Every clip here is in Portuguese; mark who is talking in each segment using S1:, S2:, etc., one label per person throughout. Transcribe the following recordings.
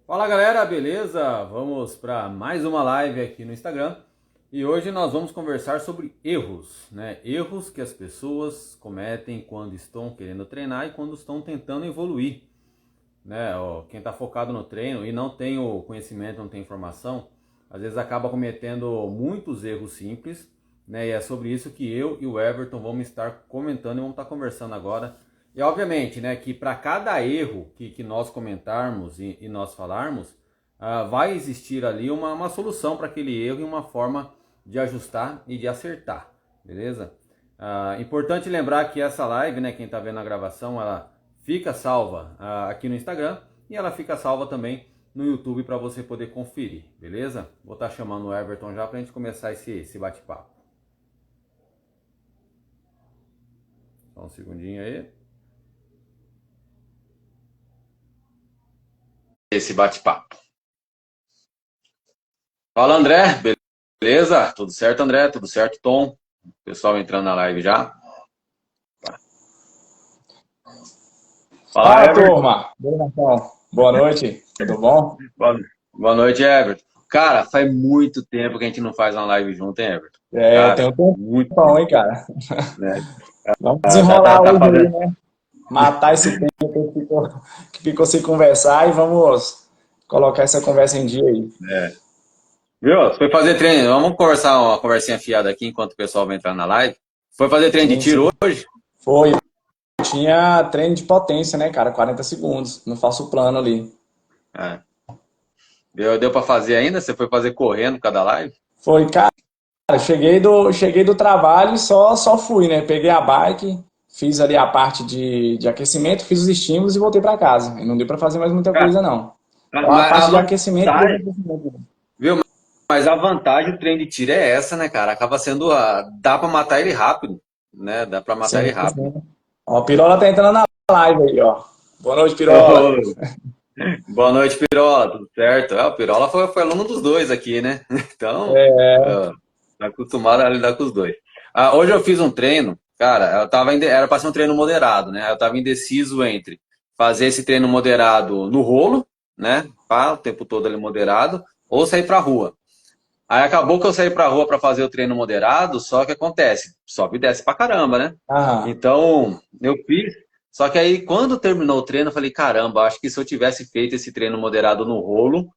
S1: Fala galera, beleza? Vamos para mais uma live aqui no Instagram e hoje nós vamos conversar sobre erros, né? Erros que as pessoas cometem quando estão querendo treinar e quando estão tentando evoluir, né? Ó, quem está focado no treino e não tem o conhecimento, não tem informação, às vezes acaba cometendo muitos erros simples, né? E é sobre isso que eu e o Everton vamos estar comentando e vamos estar conversando agora. E obviamente, né, que para cada erro que nós comentarmos e nós falarmos, vai existir ali uma solução para aquele erro e uma forma de ajustar e de acertar, beleza? Importante lembrar que essa live, né, quem está vendo a gravação, ela fica salva aqui no Instagram e ela fica salva também no YouTube para você poder conferir, beleza? Vou estar chamando o Everton já para a gente começar esse bate-papo. Só um segundinho aí. Esse bate-papo. Fala André, beleza? Tudo certo, André? Tudo certo, Tom? Pessoal entrando na live já. Fala,
S2: Fala,
S1: Everton.
S2: turma. Bom, Natal. Boa noite. Tudo bom?
S1: Boa noite, Everton. Cara, faz muito tempo que a gente não faz uma live junto, hein, Everton?
S2: Tem
S1: Cara,
S2: um
S1: muito
S2: tempão,
S1: tempo,
S2: hein, cara?
S1: né?
S2: Vamos
S1: Tá,
S2: desenrolar
S1: tá, tá
S2: hoje aí,
S1: fazendo.
S2: né? Matar esse tempo que ficou sem conversar e vamos colocar essa conversa em dia aí.
S1: É. Viu? Você foi fazer treino. Vamos conversar uma conversinha fiada aqui enquanto o pessoal vai entrar na live. Foi fazer treino de
S2: Sim, sim.
S1: tiro hoje?
S2: Foi. Tinha treino de potência, né, cara? 40 segundos no falso plano ali.
S1: É. Deu pra fazer ainda? Você foi fazer correndo cada live?
S2: Foi, cara. Cheguei do trabalho e só fui, né? Peguei a bike, fiz ali a parte de aquecimento, fiz os estímulos e voltei para casa. E não deu para fazer mais muita
S1: Cara,
S2: coisa, não. Só a
S1: mas a
S2: parte de aquecimento e
S1: vantagem,
S2: desaquecimento.
S1: viu? Mas a vantagem do treino de tiro é essa, né, cara? Acaba sendo dá pra matar ele rápido, né? Dá pra matar ele
S2: Sim,
S1: rápido.
S2: sim. Ó, o Pirola tá entrando na live aí, ó. Boa noite, Pirola.
S1: Ô, boa noite, Pirola, tudo certo? O Pirola foi aluno dos dois aqui, né? Então, ó, tá acostumado a lidar com os dois. Hoje eu fiz um treino, cara, era para ser um treino moderado, né? Eu tava indeciso entre fazer esse treino moderado no rolo, né? Pá, o tempo todo ali moderado, ou sair pra rua. Aí acabou que eu saí pra rua para fazer o treino moderado, só que acontece, sobe e desce pra caramba, né?
S2: Aham.
S1: Então, eu fiz. Só que aí, quando terminou o treino, eu falei: caramba, acho que se eu tivesse feito esse treino moderado no rolo,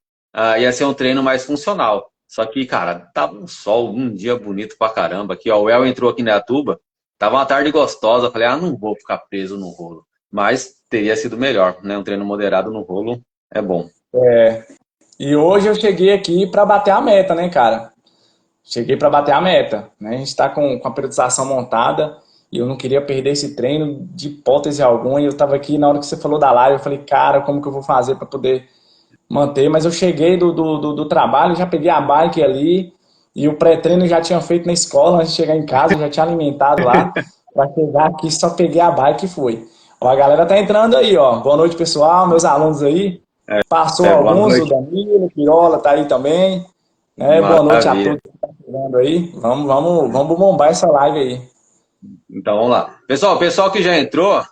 S1: ia ser um treino mais funcional. Só que, cara, tava um sol, um dia bonito pra caramba. Aqui, ó, o El entrou aqui na Atuba, tava uma tarde gostosa. Eu falei: não vou ficar preso no rolo. Mas teria sido melhor, né? Um treino moderado no rolo é bom.
S2: E hoje eu cheguei aqui para bater a meta, né, cara? Cheguei para bater a meta, né? A gente está com a periodização montada e eu não queria perder esse treino de hipótese alguma. E eu estava aqui na hora que você falou da live, eu falei, cara, como que eu vou fazer para poder manter? Mas eu cheguei do trabalho, já peguei a bike ali e o pré-treino já tinha feito na escola. Antes de chegar em casa, eu já tinha alimentado lá. Para chegar aqui, só peguei a bike e fui. Ó, a galera tá entrando aí, ó. Boa noite, pessoal, meus alunos aí. Passou
S1: Boa
S2: alguns, o
S1: noite.
S2: Danilo, o Pirola tá aí também. Né? Boa noite a
S1: Maravilha.
S2: todos que estão chegando aí. Vamos bombar essa live aí.
S1: Então vamos lá. Pessoal, o pessoal que já entrou,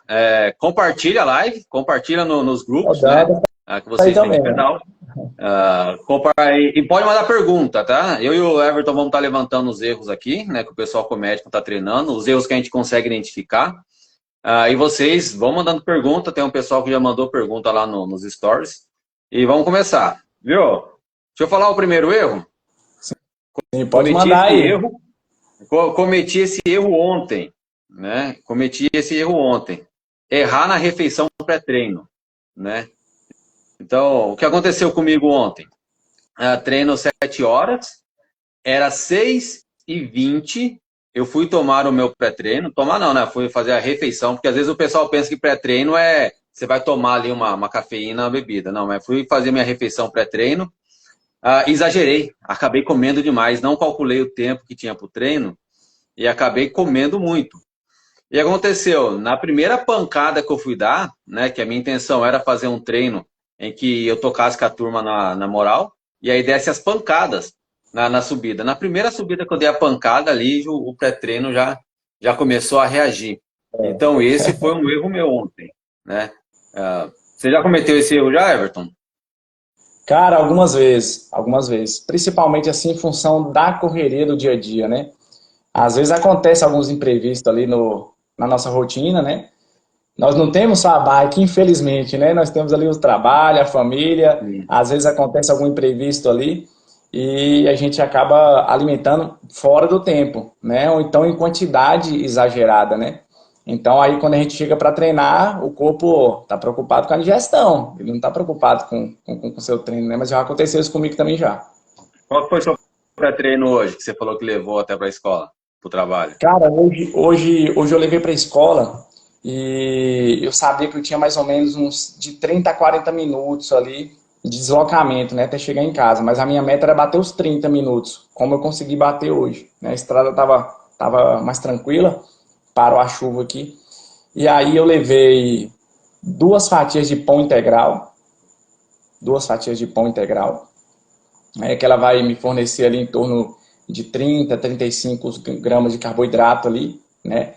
S1: compartilha a live, compartilha nos grupos, né?
S2: Rodada
S1: Que
S2: tá aí
S1: vocês têm no
S2: também, né?
S1: canal. E pode mandar pergunta, tá? Eu e o Everton vamos estar levantando os erros aqui, né? Que o pessoal comete quando está treinando, os erros que a gente consegue identificar. E vocês vão mandando pergunta. Tem um pessoal que já mandou pergunta lá nos stories. E vamos começar, viu? Deixa eu falar o primeiro erro.
S2: Sim, pode
S1: Cometi
S2: mandar
S1: esse
S2: aí.
S1: erro Cometi esse erro ontem, né? Cometi esse erro ontem. Errar na refeição pré-treino, né? Então, o que aconteceu comigo ontem? Treino 7 horas, era 6h20, eu fui tomar o meu pré-treino. Tomar não, né? Fui fazer a refeição, porque às vezes o pessoal pensa que pré-treino é você vai tomar ali uma cafeína, uma bebida. Não, mas fui fazer minha refeição pré-treino. Exagerei, acabei comendo demais, não calculei o tempo que tinha para o treino e acabei comendo muito. E aconteceu, na primeira pancada que eu fui dar, né, que a minha intenção era fazer um treino em que eu tocasse com a turma na moral, e aí desse as pancadas na subida. Na primeira subida que eu dei a pancada ali, o pré-treino já começou a reagir. Então esse foi um erro meu ontem, né? Você já cometeu esse erro já, Everton?
S2: Cara, algumas vezes. Principalmente assim em função da correria do dia a dia, né? Às vezes acontece alguns imprevistos ali no, na nossa rotina, né? Nós não temos só a bike, infelizmente, né? Nós temos ali o trabalho, a família,
S1: Sim.
S2: às vezes acontece algum imprevisto ali e a gente acaba alimentando fora do tempo, né? Ou então em quantidade exagerada, né? Então aí quando a gente chega para treinar, o corpo está preocupado com a digestão, ele não está preocupado com o seu treino, né? Mas já aconteceu isso comigo também já.
S1: Qual foi o seu pré-treino hoje, que você falou que levou até para a escola, para o trabalho?
S2: Cara, hoje eu levei para a escola e eu sabia que eu tinha mais ou menos uns de 30 a 40 minutos ali de deslocamento, né, até chegar em casa. Mas a minha meta era bater os 30 minutos, como eu consegui bater hoje, né? A estrada tava mais tranquila, parou a chuva aqui. E aí eu levei duas fatias de pão integral, duas fatias de pão integral, que ela vai me fornecer ali em torno de 30, 35 gramas de carboidrato ali, né?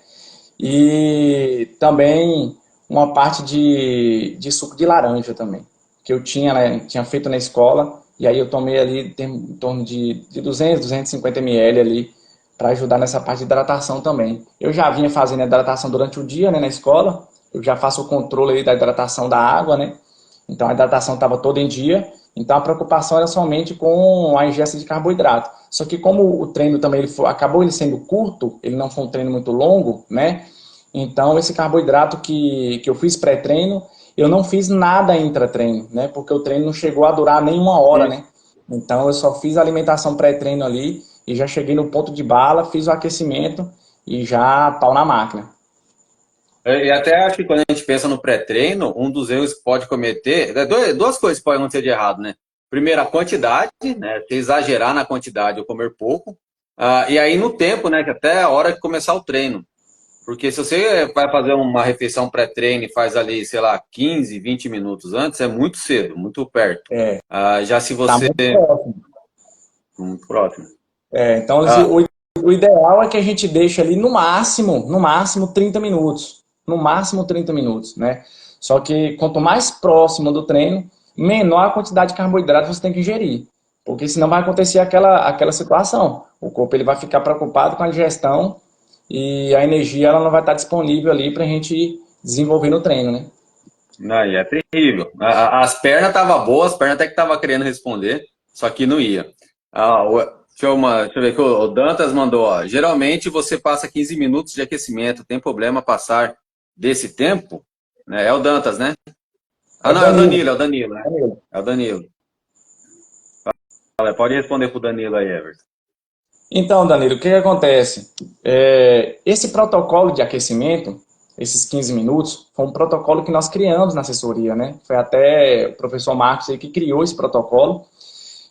S2: E também uma parte de suco de laranja também, que eu tinha, né, tinha feito na escola, e aí eu tomei ali em torno de 200, 250 ml ali, para ajudar nessa parte de hidratação também. Eu já vinha fazendo hidratação durante o dia, né, na escola, eu já faço o controle aí da hidratação da água, né, então a hidratação estava toda em dia, então a preocupação era somente com a ingesta de carboidrato. Só que como o treino também acabou ele sendo curto, ele não foi um treino muito longo, né? Então esse carboidrato que eu fiz pré-treino, eu não fiz nada intra-treino, né? Porque o treino não chegou a durar nem uma hora,
S1: Sim.
S2: né? Então eu só fiz a alimentação pré-treino ali e já cheguei no ponto de bala, fiz o aquecimento e já pau na máquina.
S1: E até acho que quando a gente pensa no pré-treino, um dos erros que pode cometer, duas coisas podem acontecer de errado, né? Primeiro, a quantidade, né? Você exagerar na quantidade ou comer pouco. E aí no tempo, né? Que até a hora de começar o treino. Porque se você vai fazer uma refeição pré-treino e faz ali, sei lá, 15, 20 minutos antes, é muito cedo, muito perto.
S2: É,
S1: Já se
S2: tá
S1: você.
S2: muito próximo.
S1: Muito próximo.
S2: Então,
S1: Ah,
S2: o ideal é que a gente deixe ali no máximo 30 minutos. No máximo 30 minutos, né? Só que quanto mais próximo do treino, menor a quantidade de carboidrato você tem que ingerir. Porque senão vai acontecer aquela situação. O corpo ele vai ficar preocupado com a digestão e a energia ela não vai estar disponível ali para a gente desenvolver no treino, né?
S1: não, e é terrível. As pernas estavam boas, as pernas até que estavam querendo responder, só que não ia. Deixa eu ver que o Dantas mandou, ó. Geralmente você passa 15 minutos de aquecimento, tem problema passar desse tempo? Né? É o Dantas, né?
S2: É
S1: Ah,
S2: o
S1: não,
S2: Danilo.
S1: é o Danilo, né?
S2: Danilo.
S1: É o Danilo. Pode responder pro Danilo aí, Everton.
S2: Então, Danilo, o que que acontece? Esse protocolo de aquecimento, esses 15 minutos, foi um protocolo que nós criamos na assessoria, né? Foi até o professor Marcos aí que criou esse protocolo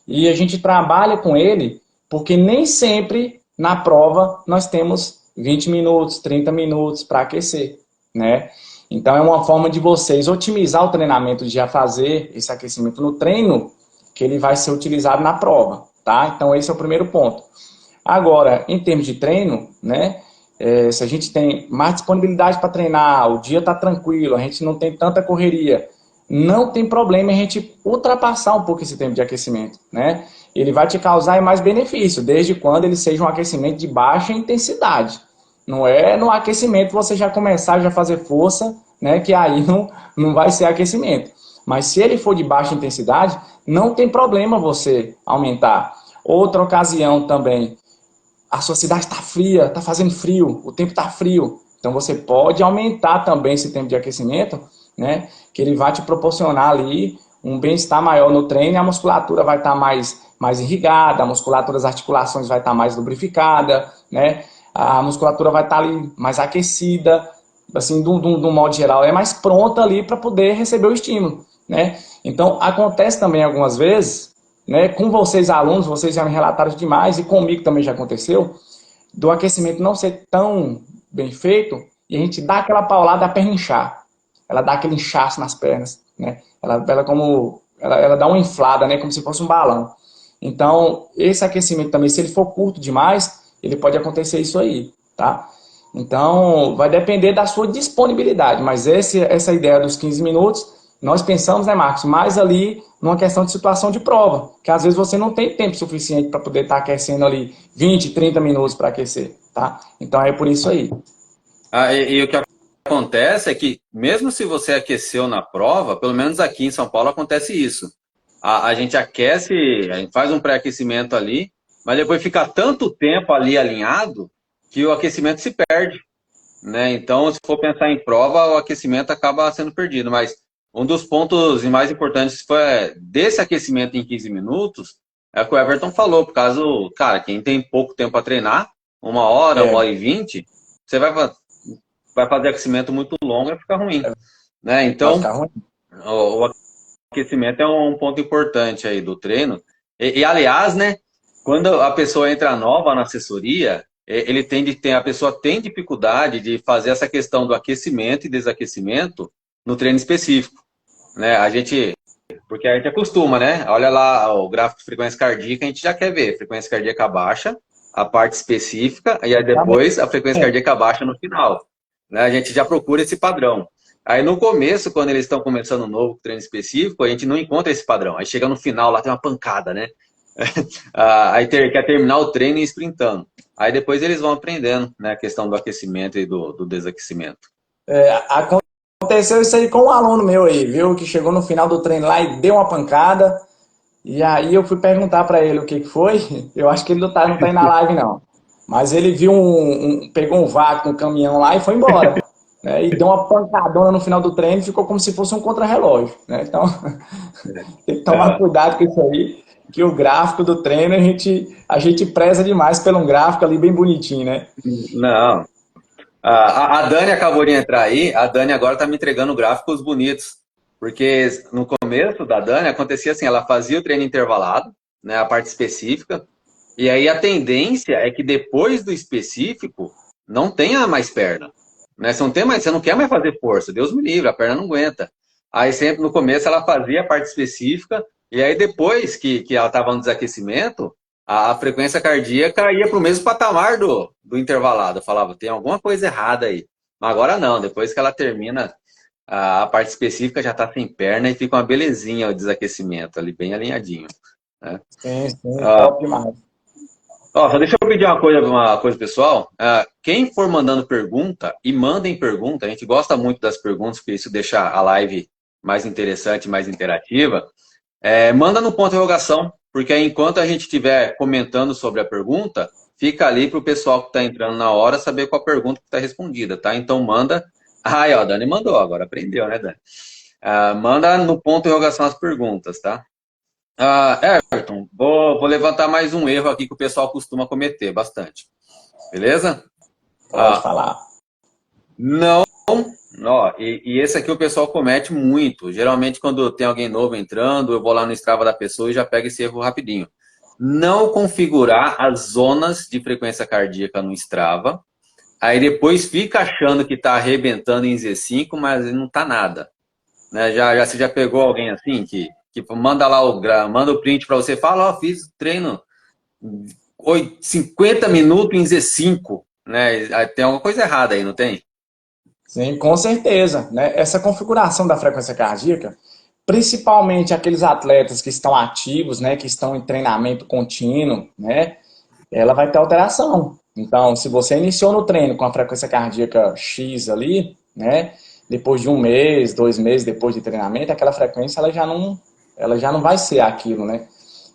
S2: e a gente trabalha com ele porque nem sempre na prova nós temos 20 minutos, 30 minutos para aquecer, né? Então é uma forma de vocês otimizar o treinamento de já fazer esse aquecimento no treino que ele vai ser utilizado na prova, tá? Então esse é o primeiro ponto. Agora, em termos de treino, né? Se a gente tem mais disponibilidade para treinar, o dia está tranquilo, a gente não tem tanta correria, não tem problema a gente ultrapassar um pouco esse tempo de aquecimento, né? Ele vai te causar mais benefício, desde quando ele seja um aquecimento de baixa intensidade. Não é no aquecimento você já começar a fazer força, né? Que aí não vai ser aquecimento. Mas se ele for de baixa intensidade, não tem problema você aumentar. Outra ocasião também, a sua cidade está fria, está fazendo frio, o tempo está frio. Então você pode aumentar também esse tempo de aquecimento, né? Que ele vai te proporcionar ali um bem-estar maior no treino e a musculatura vai estar mais irrigada, a musculatura das articulações vai estar mais lubrificada, né? A musculatura vai estar ali mais aquecida, assim, de um modo geral, é mais pronta ali para poder receber o estímulo, né? Então acontece também algumas vezes, né, com vocês alunos, vocês já me relataram demais, e comigo também já aconteceu, do aquecimento não ser tão bem feito, e a gente dá aquela paulada, a perna inchar. Ela dá aquele inchaço nas pernas, né? Ela dá uma inflada, né, como se fosse um balão. Então, esse aquecimento também, se ele for curto demais, ele pode acontecer isso aí, tá? Então, vai depender da sua disponibilidade, mas essa ideia dos 15 minutos nós pensamos, né, Marcos, mais ali numa questão de situação de prova, que às vezes você não tem tempo suficiente para poder estar aquecendo ali 20, 30 minutos para aquecer, tá? Então é por isso aí.
S1: E o que acontece é que, mesmo se você aqueceu na prova, pelo menos aqui em São Paulo acontece isso. A gente aquece, a gente faz um pré-aquecimento ali, mas depois fica tanto tempo ali alinhado que o aquecimento se perde, né? Então, se for pensar em prova, o aquecimento acaba sendo perdido. Mas um dos pontos mais importantes foi desse aquecimento em 15 minutos, é o que o Everton falou, por causa, cara, quem tem pouco tempo para treinar, 1 hora,
S2: É,
S1: 1 hora e 20, você vai fazer aquecimento muito longo e fica ruim, né?
S2: vai
S1: Então,
S2: ficar ruim.
S1: o aquecimento é um ponto importante aí do treino. Aliás, né, quando a pessoa entra nova na assessoria, a pessoa tem dificuldade de fazer essa questão do aquecimento e desaquecimento no treino específico, né? Porque a gente acostuma, né? Olha lá o gráfico de frequência cardíaca, a gente já quer ver frequência cardíaca baixa, a parte específica, e aí depois a frequência cardíaca baixa no final, né? A gente já procura esse padrão. Aí no começo, quando eles estão começando um novo treino específico, a gente não encontra esse padrão. Aí chega no final, lá tem uma pancada, né? Quer terminar o treino e sprintando. Aí depois eles vão aprendendo, né? A questão do aquecimento e do desaquecimento.
S2: Aconteceu isso aí com um aluno meu aí, viu? Que chegou no final do treino lá e deu uma pancada. E aí eu fui perguntar para ele o que foi. Eu acho que ele não tá aí na live, não. Mas ele viu pegou um vácuo no caminhão lá e foi embora. Né? E deu uma pancadona no final do treino e ficou como se fosse um contrarrelógio. Né? Então, tem que tomar
S1: Ah,
S2: cuidado com isso aí, que o gráfico do treino a gente preza demais pelo um gráfico ali bem bonitinho, né?
S1: não. A Dani acabou de entrar aí, a Dani agora está me entregando gráficos bonitos. Porque no começo da Dani acontecia assim, ela fazia o treino intervalado, né, a parte específica, e aí a tendência é que depois do específico não tenha mais perna. Né? Você não quer mais fazer força, Deus me livre, a perna não aguenta. Aí sempre no começo ela fazia a parte específica, e aí depois que ela estava no desaquecimento, a frequência cardíaca ia para o mesmo patamar do intervalado. Eu falava, tem alguma coisa errada aí. Mas agora não, depois que ela termina a parte específica já está sem perna e fica uma belezinha o desaquecimento ali, bem alinhadinho. Né?
S2: Sim, sim,
S1: Ah,
S2: top demais.
S1: Ó, só deixa eu pedir uma coisa pessoal. Quem for mandando pergunta, e mandem pergunta, a gente gosta muito das perguntas, porque isso deixa a live mais interessante, mais interativa. Manda no ponto de interrogação, porque aí, enquanto a gente estiver comentando sobre a pergunta, fica ali para o pessoal que está entrando na hora saber qual a pergunta que está respondida, tá? Então manda. Aí, ó, a Dani mandou, agora aprendeu, né, Dani? Manda no ponto de interrogação as perguntas, tá? Everton, vou levantar mais um erro aqui que o pessoal costuma cometer bastante. Beleza?
S2: Pode
S1: Ah,
S2: falar.
S1: não. Ó, e esse aqui o pessoal comete muito. Geralmente, quando tem alguém novo entrando, eu vou lá no Strava da pessoa e já pego esse erro rapidinho. Não configurar as zonas de frequência cardíaca no Strava. Aí depois fica achando que está arrebentando em Z5, mas não está nada. Né? Você já pegou alguém assim que manda lá manda o print para você, fala, ó, fiz treino 50 minutos em Z5, né? Tem alguma coisa errada aí, não tem?
S2: Sim, com certeza. Né? Essa configuração da frequência cardíaca, principalmente aqueles atletas que estão ativos, né, que estão em treinamento contínuo, né, ela vai ter alteração. Então, se você iniciou no treino com a frequência cardíaca X ali, né, depois de 1 mês, 2 meses depois de treinamento, aquela frequência ela já não vai ser aquilo, né?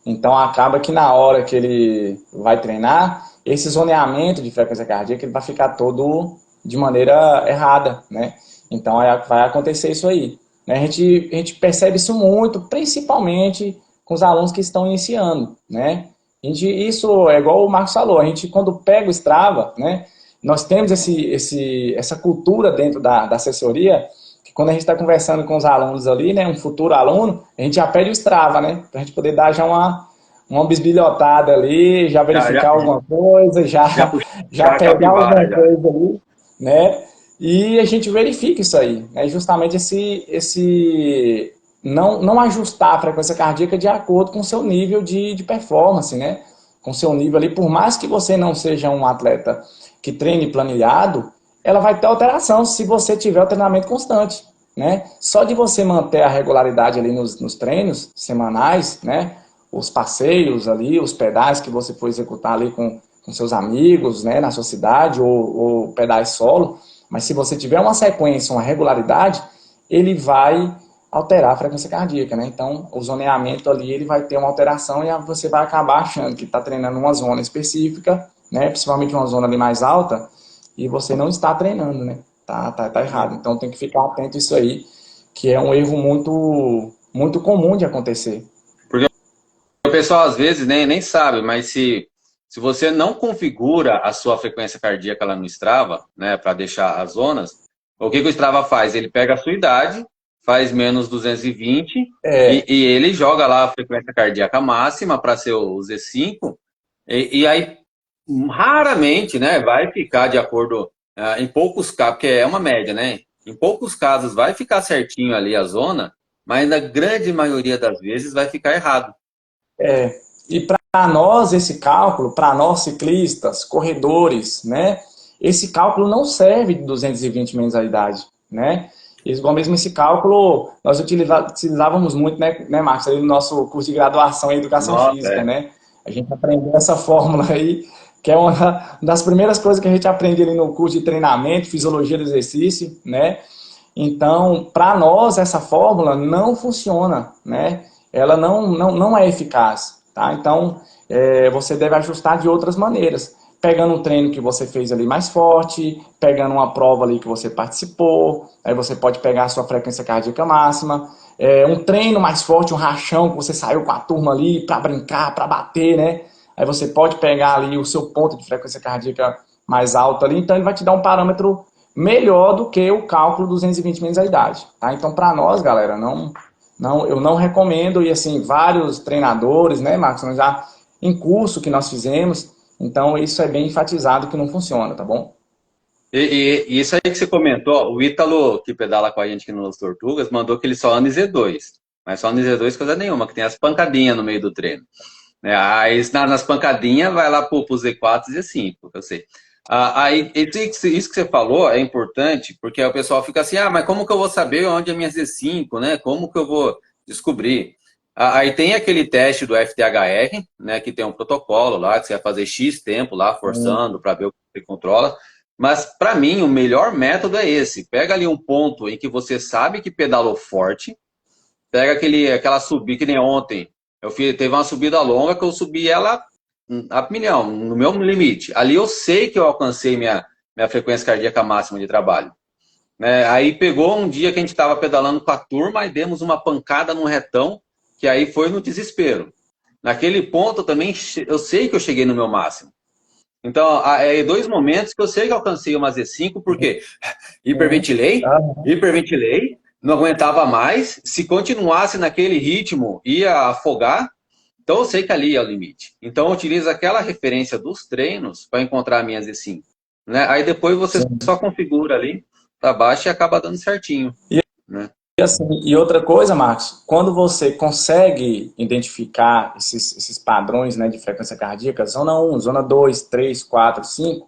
S2: Então acaba que na hora que ele vai treinar, esse zoneamento de frequência cardíaca ele vai ficar todo de maneira errada, né? Então vai acontecer isso aí. Né? A gente percebe isso muito, principalmente com os alunos que estão iniciando, né? Isso é igual o Marcos falou, a gente quando pega o Strava, né? Nós temos essa cultura dentro da assessoria, que quando a gente está conversando com os alunos ali, né? Um futuro aluno, a gente já pede o Strava, né? Para a gente poder dar já uma bisbilhotada ali, já
S1: Já, já,
S2: verificar alguma coisa, já,
S1: já
S2: já
S1: puxar a
S2: pegar
S1: capivara,
S2: alguma
S1: já.
S2: coisa ali, né? E a gente verifica isso aí, né? Justamente esse não ajustar a frequência cardíaca de acordo com o seu nível de performance, né? Com o seu nível ali, por mais que você não seja um atleta que treine planilhado, ela vai ter alteração se você tiver o treinamento constante, né? Só de você manter a regularidade ali nos treinos semanais, né? Os passeios ali, os pedais que você for executar ali com seus amigos, né? Na sua cidade, ou pedais solo. Mas se você tiver uma sequência, uma regularidade, ele vai alterar a frequência cardíaca, né? Então, o zoneamento ali, ele vai ter uma alteração e você vai acabar achando que está treinando uma zona específica, né? Principalmente uma zona ali mais alta, e você não está treinando, né? Tá errado. Então, tem que ficar atento a isso aí, que é um erro muito comum de acontecer.
S1: Porque o pessoal às vezes nem sabe, mas se você não configura a sua frequência cardíaca lá no Strava, né, para deixar as zonas, o que o Strava faz? Ele pega a sua idade, faz menos 220 e ele joga lá a frequência cardíaca máxima para ser o Z5, e aí raramente, né, vai ficar de acordo, em poucos casos, porque é uma média, né? Em poucos casos vai ficar certinho ali a zona, mas na grande maioria das vezes vai ficar errado.
S2: E para nós, esse cálculo, para nós ciclistas, corredores, né? Esse cálculo não serve de 220 menos a idade, né? Igual mesmo esse cálculo, nós utilizávamos muito, né, Marcos, ali no nosso curso de graduação em Educação
S1: Nossa,
S2: Física,
S1: é.
S2: né? A gente aprendeu essa fórmula aí, que é uma das primeiras coisas que a gente aprende ali no curso de treinamento, fisiologia do exercício, né? Então, para nós, essa fórmula não funciona, né? Ela não é eficaz, tá? Então, você deve ajustar de outras maneiras. Pegando um treino que você fez ali mais forte, pegando uma prova ali que você participou, aí você pode pegar a sua frequência cardíaca máxima, um treino mais forte, um rachão que você saiu com a turma ali para brincar, para bater, né? Aí você pode pegar ali o seu ponto de frequência cardíaca mais alto ali, então ele vai te dar um parâmetro melhor do que o cálculo 220 menos a idade, tá? Então, para nós, galera, eu não recomendo, e assim, vários treinadores, né, Marcos, nós já em curso que nós fizemos, então isso é bem enfatizado que não funciona, tá bom?
S1: E isso aí que você comentou, o Ítalo, que pedala com a gente aqui nos Tortugas, mandou que ele só anda em Z2. Mas só anda em Z2 coisa nenhuma, que tem as pancadinhas no meio do treino. Né? Aí nas pancadinhas vai lá pro Z4 e Z5, eu sei. Aí, isso que você falou é importante, porque aí o pessoal fica assim, mas como que eu vou saber onde é minha Z5, né? Como que eu vou descobrir? Aí tem aquele teste do FTHR, né, que tem um protocolo lá, que você vai fazer X tempo lá, forçando, para ver o que você controla. Mas, para mim, o melhor método é esse. Pega ali um ponto em que você sabe que pedalou forte, pega aquela subida, que nem ontem. Teve uma subida longa que eu subi ela a milhão, no meu limite. Ali eu sei que eu alcancei minha frequência cardíaca máxima de trabalho. Né? Aí pegou um dia que a gente estava pedalando com a turma e demos uma pancada num retão, que aí foi no desespero. Naquele ponto também eu sei que eu cheguei no meu máximo. Então, é dois momentos que eu sei que alcancei uma Z5, porque hiperventilei, não aguentava mais. Se continuasse naquele ritmo, ia afogar. Então, eu sei que ali é o limite. Então, eu utilizo aquela referência dos treinos para encontrar a minha Z5. Né? Aí depois você
S2: Sim.
S1: só configura ali para baixo e acaba dando certinho. Né?
S2: E outra coisa, Marcos, quando você consegue identificar esses padrões, né, de frequência cardíaca, zona 1, zona 2, 3, 4, 5,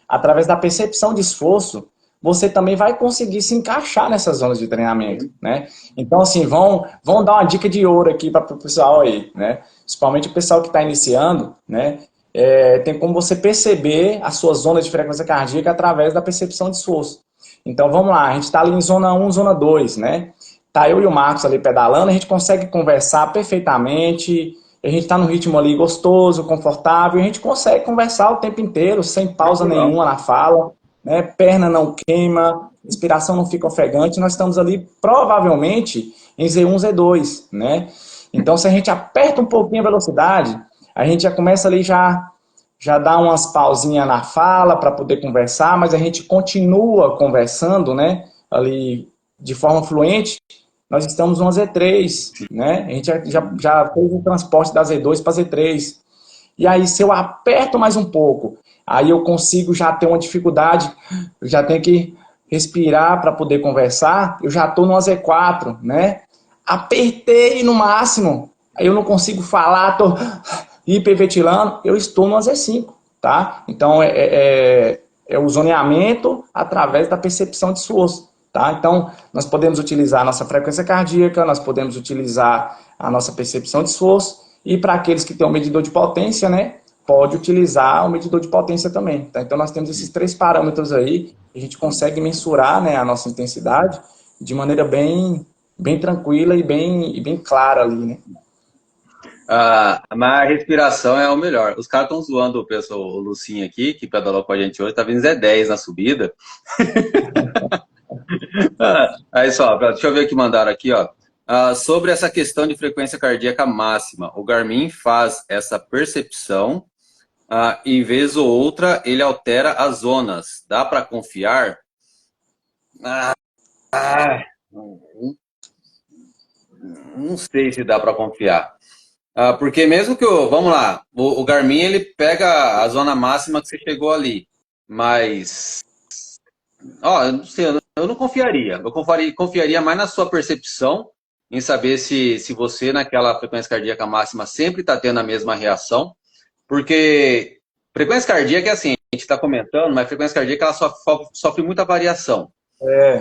S2: através da percepção de esforço, você também vai conseguir se encaixar nessas zonas de treinamento, né? Então, assim, vão dar uma dica de ouro aqui para o pessoal aí, né? Principalmente o pessoal que está iniciando, né? Tem como você perceber a sua zona de frequência cardíaca através da percepção de esforço. Então, vamos lá, a gente está ali em zona 1, zona 2, né? Tá eu e o Marcos ali pedalando, a gente consegue conversar perfeitamente, a gente está num ritmo ali gostoso, confortável, a gente consegue conversar o tempo inteiro, sem pausa
S1: Tranquilão.
S2: nenhuma na fala, né? Perna não queima, respiração não fica ofegante, nós estamos ali provavelmente em Z1, Z2, né? Então, se a gente aperta um pouquinho a velocidade, a gente já começa ali já dá umas pausinhas na fala para poder conversar, mas a gente continua conversando, né? Ali de forma fluente, nós estamos no Z3, né? A gente já fez o transporte da Z2 para Z3. E aí, se eu aperto mais um pouco, aí eu consigo já ter uma dificuldade, eu já tenho que respirar para poder conversar, eu já estou no Z4, né? Apertei no máximo, aí eu não consigo falar, estou hiperventilando, eu estou no Z5, tá? Então, é o zoneamento através da percepção de esforço. tá? Então, nós podemos utilizar a nossa frequência cardíaca, nós podemos utilizar a nossa percepção de esforço, e para aqueles que têm um medidor de potência, né, pode utilizar o medidor de potência também, tá? Então, nós temos esses 3 parâmetros aí, a gente consegue mensurar, né, a nossa intensidade de maneira bem tranquila e bem clara ali, né?
S1: Mas a respiração é o melhor. Os caras estão zoando o Lucinho aqui, que pedalou com a gente hoje, tá vindo Zé 10 na subida. Aí só, deixa eu ver o que mandaram aqui, ó. Sobre essa questão de frequência cardíaca máxima, o Garmin faz essa percepção, em vez ou outra, ele altera as zonas. Dá para confiar? Ah, ah, não sei se dá para confiar. Porque mesmo que vamos lá, o Garmin ele pega a zona máxima que você chegou ali, mas, eu não sei, eu não confiaria. Eu confiaria mais na sua percepção, em saber se você naquela frequência cardíaca máxima sempre está tendo a mesma reação, porque frequência cardíaca é assim, a gente está comentando, mas frequência cardíaca ela sofre muita variação.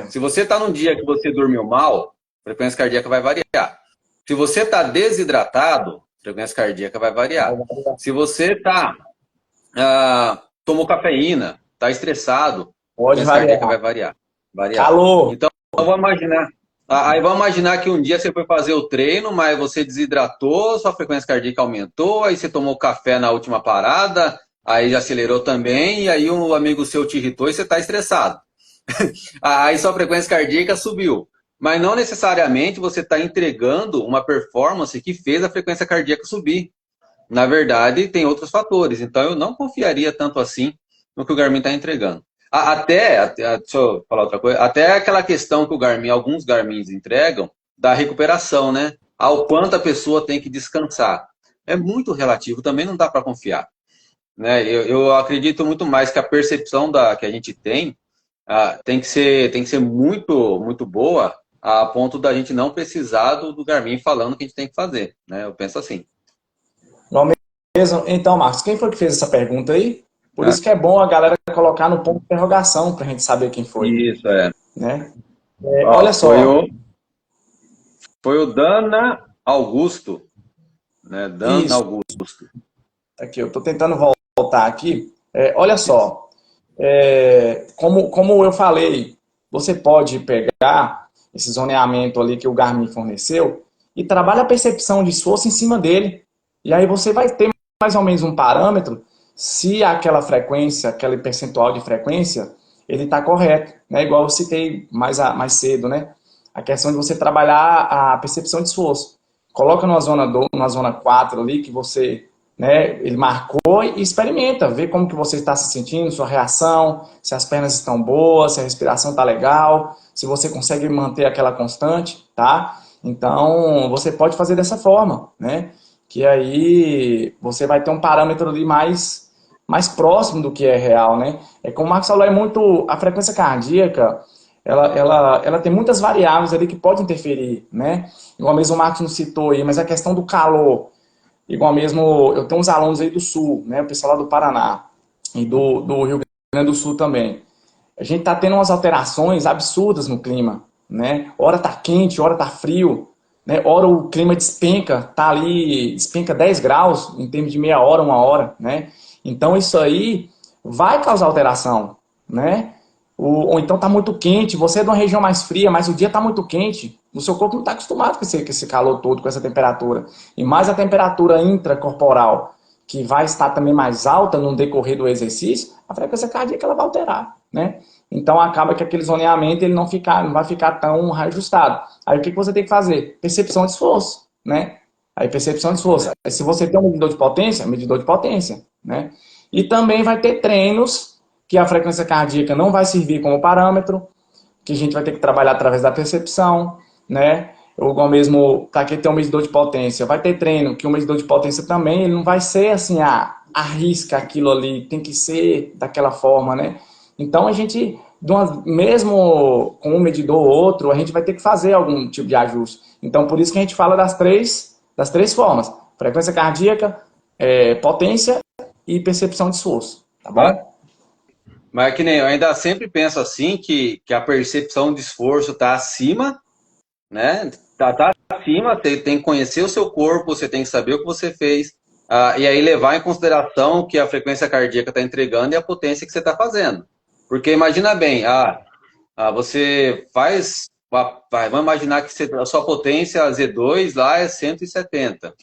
S1: Se você está num dia que você dormiu mal, frequência cardíaca vai variar. Se você está desidratado, frequência cardíaca vai variar. Se você tomou cafeína, está estressado,
S2: Pode
S1: frequência cardíaca vai variar.
S2: Calor.
S1: Então, vamos imaginar. Aí vamos imaginar que um dia você foi fazer o treino, mas você desidratou, sua frequência cardíaca aumentou, aí você tomou café na última parada, aí já acelerou também, e aí um amigo seu te irritou e você está estressado. Aí sua frequência cardíaca subiu. Mas não necessariamente você está entregando uma performance que fez a frequência cardíaca subir. Na verdade, tem outros fatores. Então, eu não confiaria tanto assim no que o Garmin está entregando. Deixa eu falar outra coisa. Até aquela questão que alguns Garmins entregam, da recuperação, né? Ao quanto a pessoa tem que descansar. É muito relativo, também não dá para confiar. Né? Eu acredito muito mais que a percepção que a gente tem que ser muito, muito boa, a ponto da gente não precisar do Garmin falando o que a gente tem que fazer, né? Eu penso assim.
S2: Bom mesmo. Então, Marcos, quem foi que fez essa pergunta aí? Por isso que é bom a galera colocar no ponto de interrogação para a gente saber quem foi.
S1: Isso, é.
S2: Né? Olha só.
S1: Foi o Dana Augusto. Né? Dana Augusto.
S2: Aqui, eu estou tentando voltar aqui. Olha só. Como eu falei, você pode pegar esse zoneamento ali que o Garmin forneceu e trabalha a percepção de esforço em cima dele. E aí você vai ter mais ou menos um parâmetro se aquela frequência, aquele percentual de frequência, ele está correto. Né? Igual eu citei mais cedo, né? A questão de você trabalhar a percepção de esforço. Coloca numa zona 4 ali que você... Né, ele marcou e experimenta, vê como que você está se sentindo, sua reação, se as pernas estão boas, se a respiração está legal, se você consegue manter aquela constante, tá? Então, você pode fazer dessa forma, né? Que aí você vai ter um parâmetro ali mais próximo do que é real, né? Como o Marcos falou, a frequência cardíaca, ela tem muitas variáveis ali que podem interferir, né? Igual mesmo o Marcos não citou aí, mas a questão do calor. Igual mesmo, eu tenho uns alunos aí do Sul, né, o pessoal lá do Paraná e do Rio Grande do Sul também. A gente tá tendo umas alterações absurdas no clima, né? Hora tá quente, hora tá frio, né? Hora o clima despenca, despenca 10 graus em termos de meia hora, 1 hora, né? Então isso aí vai causar alteração, né? Ou então tá muito quente, você é de uma região mais fria, mas o dia tá muito quente, o seu corpo não está acostumado com esse calor todo, com essa temperatura. E mais a temperatura intracorporal, que vai estar também mais alta no decorrer do exercício, a frequência cardíaca ela vai alterar, né? Então acaba que aquele zoneamento ele não vai ficar tão ajustado. Aí o que você tem que fazer? Percepção de esforço, né? Aí percepção de esforço. Aí, se você tem um medidor de potência, né? E também vai ter treinos que a frequência cardíaca não vai servir como parâmetro, que a gente vai ter que trabalhar através da percepção, né? Ou igual mesmo, para quem tem um medidor de potência, vai ter treino que o medidor de potência também, ele não vai ser assim, arrisca aquilo ali, tem que ser daquela forma, né? Então a gente, mesmo com um medidor ou outro, a gente vai ter que fazer algum tipo de ajuste. Então por isso que a gente fala das três formas: frequência cardíaca, potência e percepção de esforço, tá bom?
S1: Mas é que nem eu ainda sempre penso assim que a percepção de esforço está acima, né? Tá acima, você tem que conhecer o seu corpo, você tem que saber o que você fez, e aí levar em consideração o que a frequência cardíaca está entregando e a potência que você está fazendo. Porque imagina bem, você faz, vamos imaginar que a sua potência Z2 lá é 170.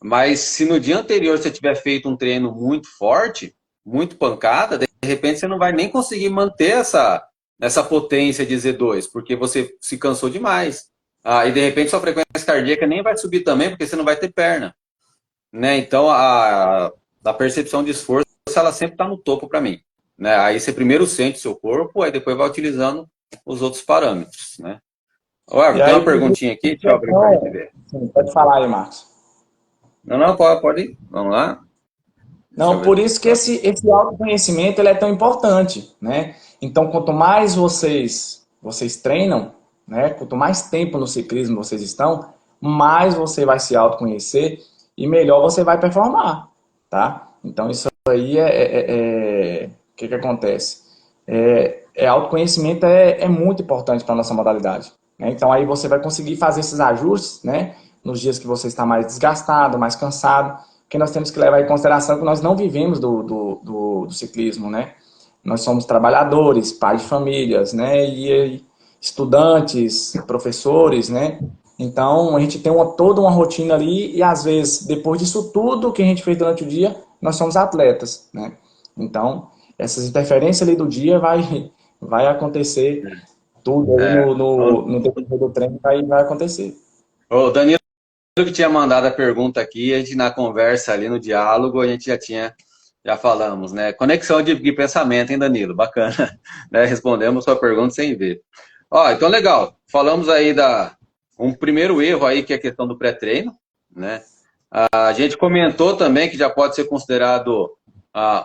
S1: Mas se no dia anterior você tiver feito um treino muito forte, muito pancada, de repente você não vai nem conseguir manter essa potência de Z2, porque você se cansou demais. E de repente sua frequência cardíaca nem vai subir também, porque você não vai ter perna. Né? Então a percepção de esforço ela sempre está no topo para mim. Né? Aí você primeiro sente o seu corpo, aí depois vai utilizando os outros parâmetros. Né?
S2: E
S1: Ué, tem
S2: aí,
S1: uma perguntinha aqui, deixa eu abrir para a gente
S2: então,
S1: ver.
S2: sim, pode falar aí, Marcos.
S1: Não, não, pode ir. Vamos lá. Deixa eu
S2: Não,
S1: ver.
S2: por isso que esse autoconhecimento ele é tão importante, né? Então, quanto mais vocês treinam, né? Quanto mais tempo no ciclismo vocês estão, mais você vai se autoconhecer e melhor você vai performar, tá? Então, isso aí o que que acontece? Autoconhecimento é muito importante para a nossa modalidade, né? Então, aí você vai conseguir fazer esses ajustes, né? Nos dias que você está mais desgastado, mais cansado, porque nós temos que levar em consideração que nós não vivemos do ciclismo, né? Nós somos trabalhadores, pais de famílias, né? E estudantes, professores, né? Então, a gente tem toda uma rotina ali e, às vezes, depois disso tudo que a gente fez durante o dia, nós somos atletas, né? Então, essas interferências ali do dia vai acontecer tudo aí
S1: É,
S2: no decorrer do treino, vai acontecer.
S1: o Danilo que tinha mandado a pergunta aqui, a gente na conversa ali, no diálogo, a gente já falamos, né? Conexão de pensamento, hein, Danilo? Bacana. Né? Respondemos sua pergunta sem ver. Ó, então legal. Falamos aí um primeiro erro aí, que é a questão do pré-treino, né? A gente comentou também que já pode ser considerado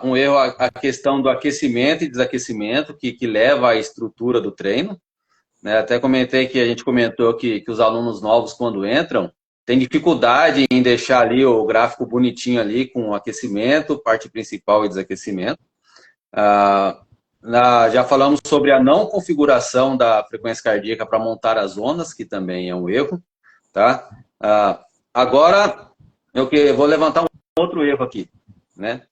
S1: um erro a questão do aquecimento e desaquecimento, que leva à estrutura do treino. Né? Até comentei que a gente comentou que os alunos novos, quando entram, têm dificuldade em deixar ali o gráfico bonitinho ali com aquecimento, parte principal e desaquecimento. Já falamos sobre a não configuração da frequência cardíaca para montar as zonas, que também é um erro. Tá? Agora, eu vou levantar um outro erro aqui. Né?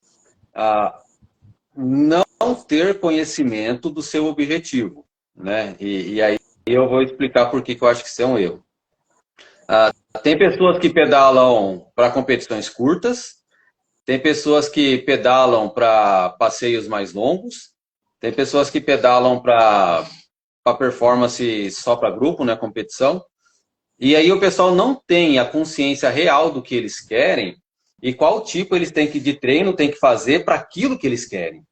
S1: Não ter conhecimento do seu objetivo. Né? E aí eu vou explicar por que eu acho que isso é um erro. Tem pessoas que pedalam para competições curtas, tem pessoas que pedalam para passeios mais longos, tem pessoas que pedalam para performance só para grupo, né, competição. E aí o pessoal não tem a consciência real do que eles querem e qual tipo eles têm de treino tem que fazer para aquilo que eles querem.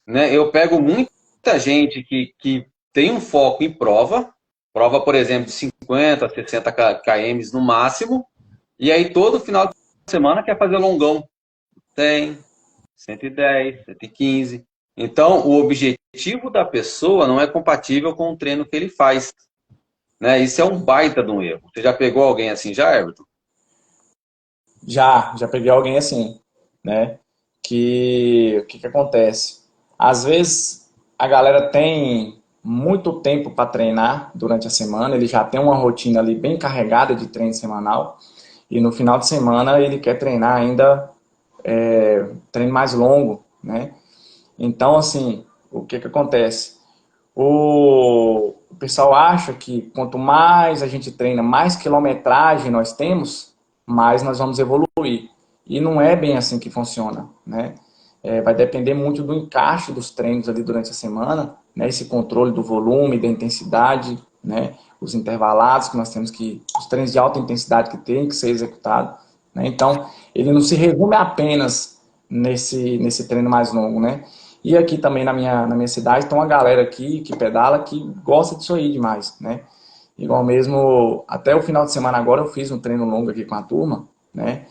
S1: Né? Eu pego muita gente que tem um foco em prova, por exemplo, de 50, 60 km no máximo, e aí todo final de semana quer fazer longão. Tem 110, 115. Então, o objetivo da pessoa não é compatível com o treino que ele faz. Né? Isso é um baita de um erro. Você já pegou alguém assim já, Everton?
S2: Já peguei alguém assim, né? O que que acontece? Às vezes a galera tem muito tempo para treinar durante a semana, ele já tem uma rotina ali bem carregada de treino semanal e no final de semana ele quer treinar ainda treino mais longo, né? Então, assim, o que que acontece? O pessoal acha que quanto mais a gente treina, mais quilometragem nós temos, mais nós vamos evoluir. E não é bem assim que funciona, né? Vai depender muito do encaixe dos treinos ali durante a semana, né? Esse controle do volume, da intensidade, né? Os intervalados que nós temos os treinos de alta intensidade que tem que ser executado, né? Então, ele não se resume apenas nesse treino mais longo, né? E aqui também na minha cidade tem uma galera aqui que pedala que gosta disso aí demais, né? Igual mesmo, até o final de semana agora eu fiz um treino longo aqui com a turma, né?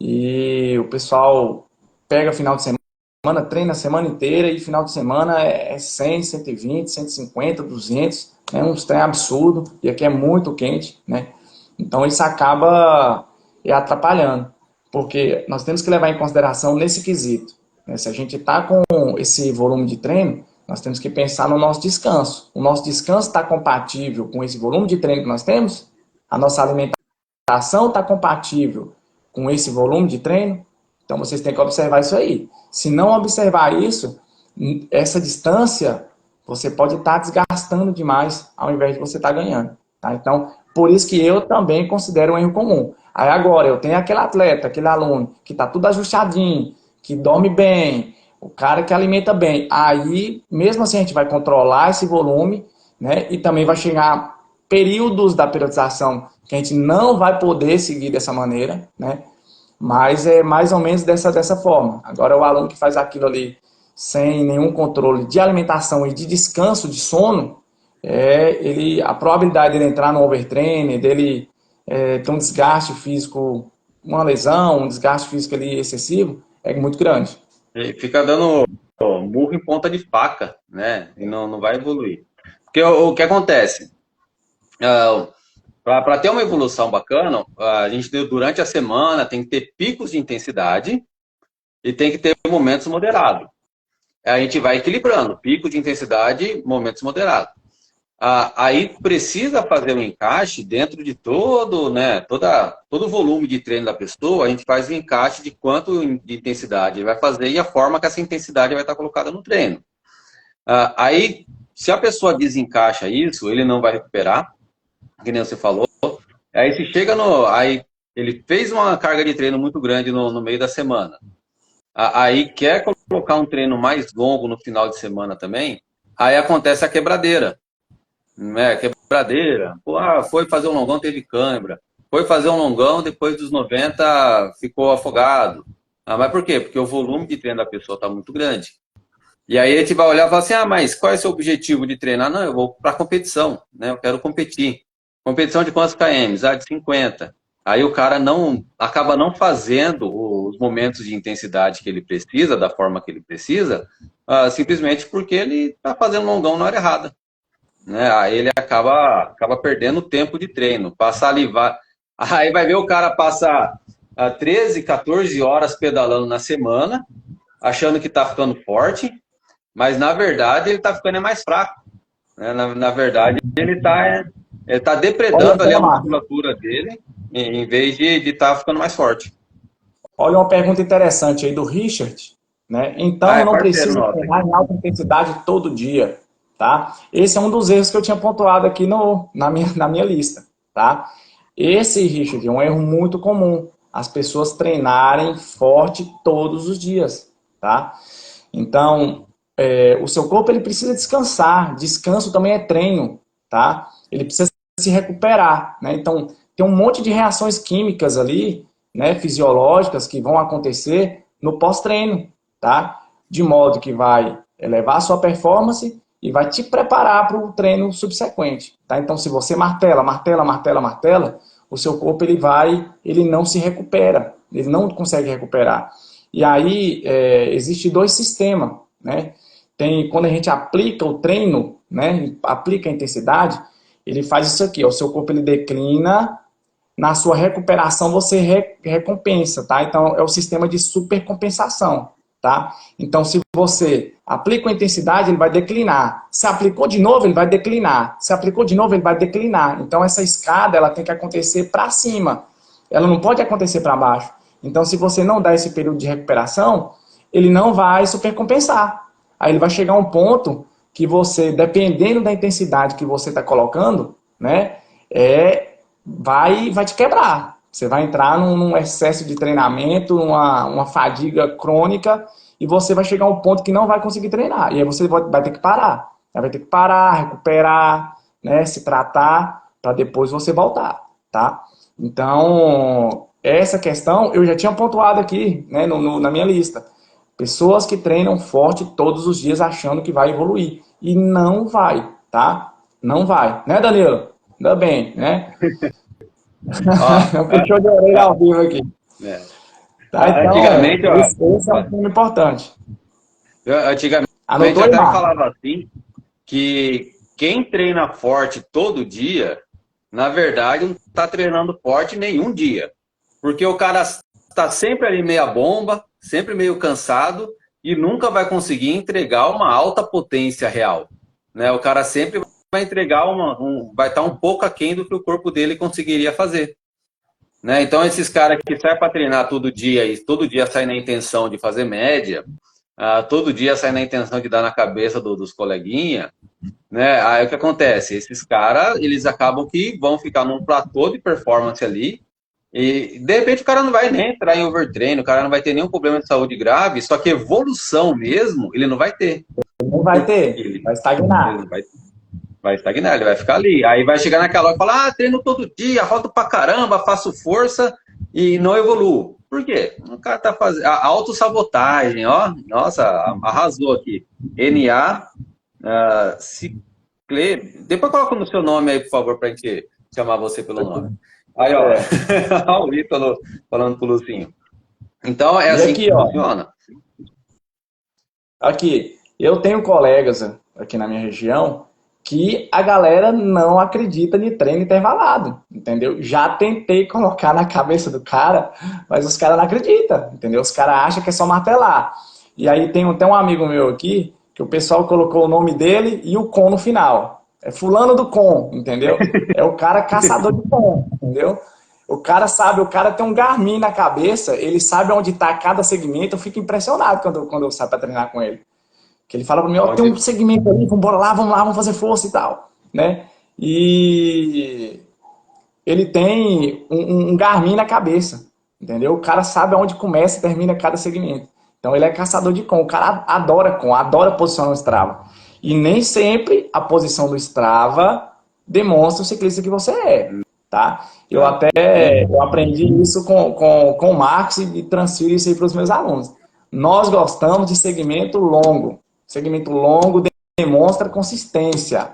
S2: E o pessoal pega final de semana, treina a semana inteira e final de semana é 100, 120, 150, 200, né? Uns treinos absurdos e aqui é muito quente, né? Então isso acaba atrapalhando, porque nós temos que levar em consideração nesse quesito, né? Se a gente está com esse volume de treino, nós temos que pensar no nosso descanso. O nosso descanso está compatível com esse volume de treino que nós temos? A nossa alimentação está compatível com esse volume de treino? Então vocês têm que observar isso aí. Se não observar isso, essa distância, você pode estar desgastando demais ao invés de você estar ganhando. Tá? Então, por isso que eu também considero um erro comum. Aí agora, eu tenho aquele atleta, aquele aluno, que está tudo ajustadinho, que dorme bem, o cara que alimenta bem. Aí, mesmo assim, a gente vai controlar esse volume, né? E também vai chegar períodos da periodização que a gente não vai poder seguir dessa maneira, né? Mas é mais ou menos dessa forma. Agora, o aluno que faz aquilo ali sem nenhum controle de alimentação e de descanso, de sono, a probabilidade dele entrar no overtraining, dele ter um desgaste físico, uma lesão, um desgaste físico ali excessivo, é muito grande.
S1: E fica dando murro em ponta de faca, né? E não vai evoluir. Porque o que acontece? Para ter uma evolução bacana, a gente durante a semana tem que ter picos de intensidade e tem que ter momentos moderados. A gente vai equilibrando, pico de intensidade, momentos moderados. Aí precisa fazer um encaixe dentro de todo o volume de treino da pessoa, a gente faz o encaixe de quanto de intensidade ele vai fazer e a forma que essa intensidade vai estar colocada no treino. Aí, se a pessoa desencaixa isso, ele não vai recuperar, que nem você falou. Aí se chega aí ele fez uma carga de treino muito grande no meio da semana. Aí quer colocar um treino mais longo no final de semana também, aí acontece a quebradeira. Quebradeira. Pô, foi fazer um longão, teve cãibra. Foi fazer um longão, depois dos 90 ficou afogado. Mas por quê? Porque o volume de treino da pessoa está muito grande. E aí a gente vai olhar e falar assim, mas qual é o seu objetivo de treinar? Não, eu vou para competição, né? Eu quero competir. Competição de quantos km? De 50. Aí o cara acaba não fazendo os momentos de intensidade que ele precisa, da forma que ele precisa, simplesmente porque ele está fazendo longão na hora errada. Né? Aí ele acaba perdendo tempo de treino. Passa ali, aí vai ver o cara passar 13, 14 horas pedalando na semana, achando que está ficando forte, mas na verdade ele está ficando mais fraco. Né? Na verdade ele está depredando ali a musculatura dele, em vez de estar ficando mais forte.
S2: Olha uma pergunta interessante aí do Richard, né? Então eu não preciso treinar em alta intensidade todo dia, tá? Esse é um dos erros que eu tinha pontuado aqui na minha lista, tá? Esse, Richard, é um erro muito comum. As pessoas treinarem forte todos os dias, tá? Então, o seu corpo ele precisa descansar. Descanso também é treino, tá? Ele precisa se recuperar, né? Então, tem um monte de reações químicas ali, né, fisiológicas que vão acontecer no pós-treino, tá? De modo que vai elevar a sua performance e vai te preparar para o treino subsequente, tá? Então, se você martela, o seu corpo ele não se recupera, ele não consegue recuperar. E aí existe dois sistemas, né? Quando a gente aplica o treino, né, aplica a intensidade, ele faz isso aqui, ó, o seu corpo ele declina, na sua recuperação você recompensa, tá? Então é o sistema de supercompensação, tá? Então se você aplica a intensidade, ele vai declinar. Se aplicou de novo, ele vai declinar. Se aplicou de novo, ele vai declinar. Então essa escada ela tem que acontecer para cima. Ela não pode acontecer para baixo. Então se você não dá esse período de recuperação, ele não vai supercompensar. Aí ele vai chegar a um ponto que você, dependendo da intensidade que você está colocando, né, vai te quebrar. Você vai entrar num excesso de treinamento, uma fadiga crônica, e você vai chegar a um ponto que não vai conseguir treinar. E aí você vai ter que parar. Vai ter que parar, recuperar, né, se tratar, para depois você voltar, tá? Então, essa questão eu já tinha pontuado aqui, né, na minha lista. Pessoas que treinam forte todos os dias achando que vai evoluir. E não vai, tá? Não vai. Né, Danilo? Ainda bem, né? Puxou de orelha ao vivo aqui. Tá, então,
S1: antigamente,
S2: esse é um ponto importante.
S1: Antigamente, eu até falava assim, que quem treina forte todo dia, na verdade, não está treinando forte nenhum dia. Porque o cara está sempre ali meia bomba, sempre meio cansado, e nunca vai conseguir entregar uma alta potência real, né? O cara sempre vai entregar vai estar um pouco aquém do que o corpo dele conseguiria fazer, né? Então esses caras que saem para treinar todo dia e todo dia saem na intenção de fazer média, todo dia saem na intenção de dar na cabeça dos coleguinha, né? Aí o que acontece? Esses caras, eles acabam que vão ficar num platô de performance ali, e de repente o cara não vai nem entrar em overtraining, o cara não vai ter nenhum problema de saúde grave, só que evolução mesmo, ele não vai ter.
S2: Não vai ter,
S1: Ele,
S2: vai estagnar.
S1: ele vai estagnar, ele vai ficar ali. Aí vai chegar naquela hora e falar, treino todo dia, rodo pra caramba, faço força e não evoluo. Por quê? O cara tá fazendo a autossabotagem, ó. Nossa, arrasou aqui. NA, depois coloca no seu nome aí, por favor, pra gente chamar você pelo nome. Aí, ó, o Ítalo falando pro Lucinho. Então, é assim
S2: aqui,
S1: que funciona.
S2: Aqui, eu tenho colegas aqui na minha região que a galera não acredita em treino intervalado, entendeu? Já tentei colocar na cabeça do cara, mas os caras não acreditam, entendeu? Os caras acham que é só martelar. E aí tem até um amigo meu aqui, que o pessoal colocou o nome dele e o com no final. É fulano do com, entendeu? É o cara caçador de com, entendeu? O cara sabe, o cara tem um Garmin na cabeça, ele sabe onde está cada segmento, eu fico impressionado quando eu saio para treinar com ele. Que ele fala para mim, ó, tem um segmento ali, vamos lá, vamos fazer força e tal, né? E ele tem um Garmin na cabeça, entendeu? O cara sabe aonde começa e termina cada segmento. Então ele é caçador de com, o cara adora posicionar no Strava. E nem sempre a posição do Strava demonstra o ciclista que você é, tá? Eu aprendi isso com o Marcos e transfiro isso aí para os meus alunos. Nós gostamos de segmento longo. Segmento longo demonstra consistência,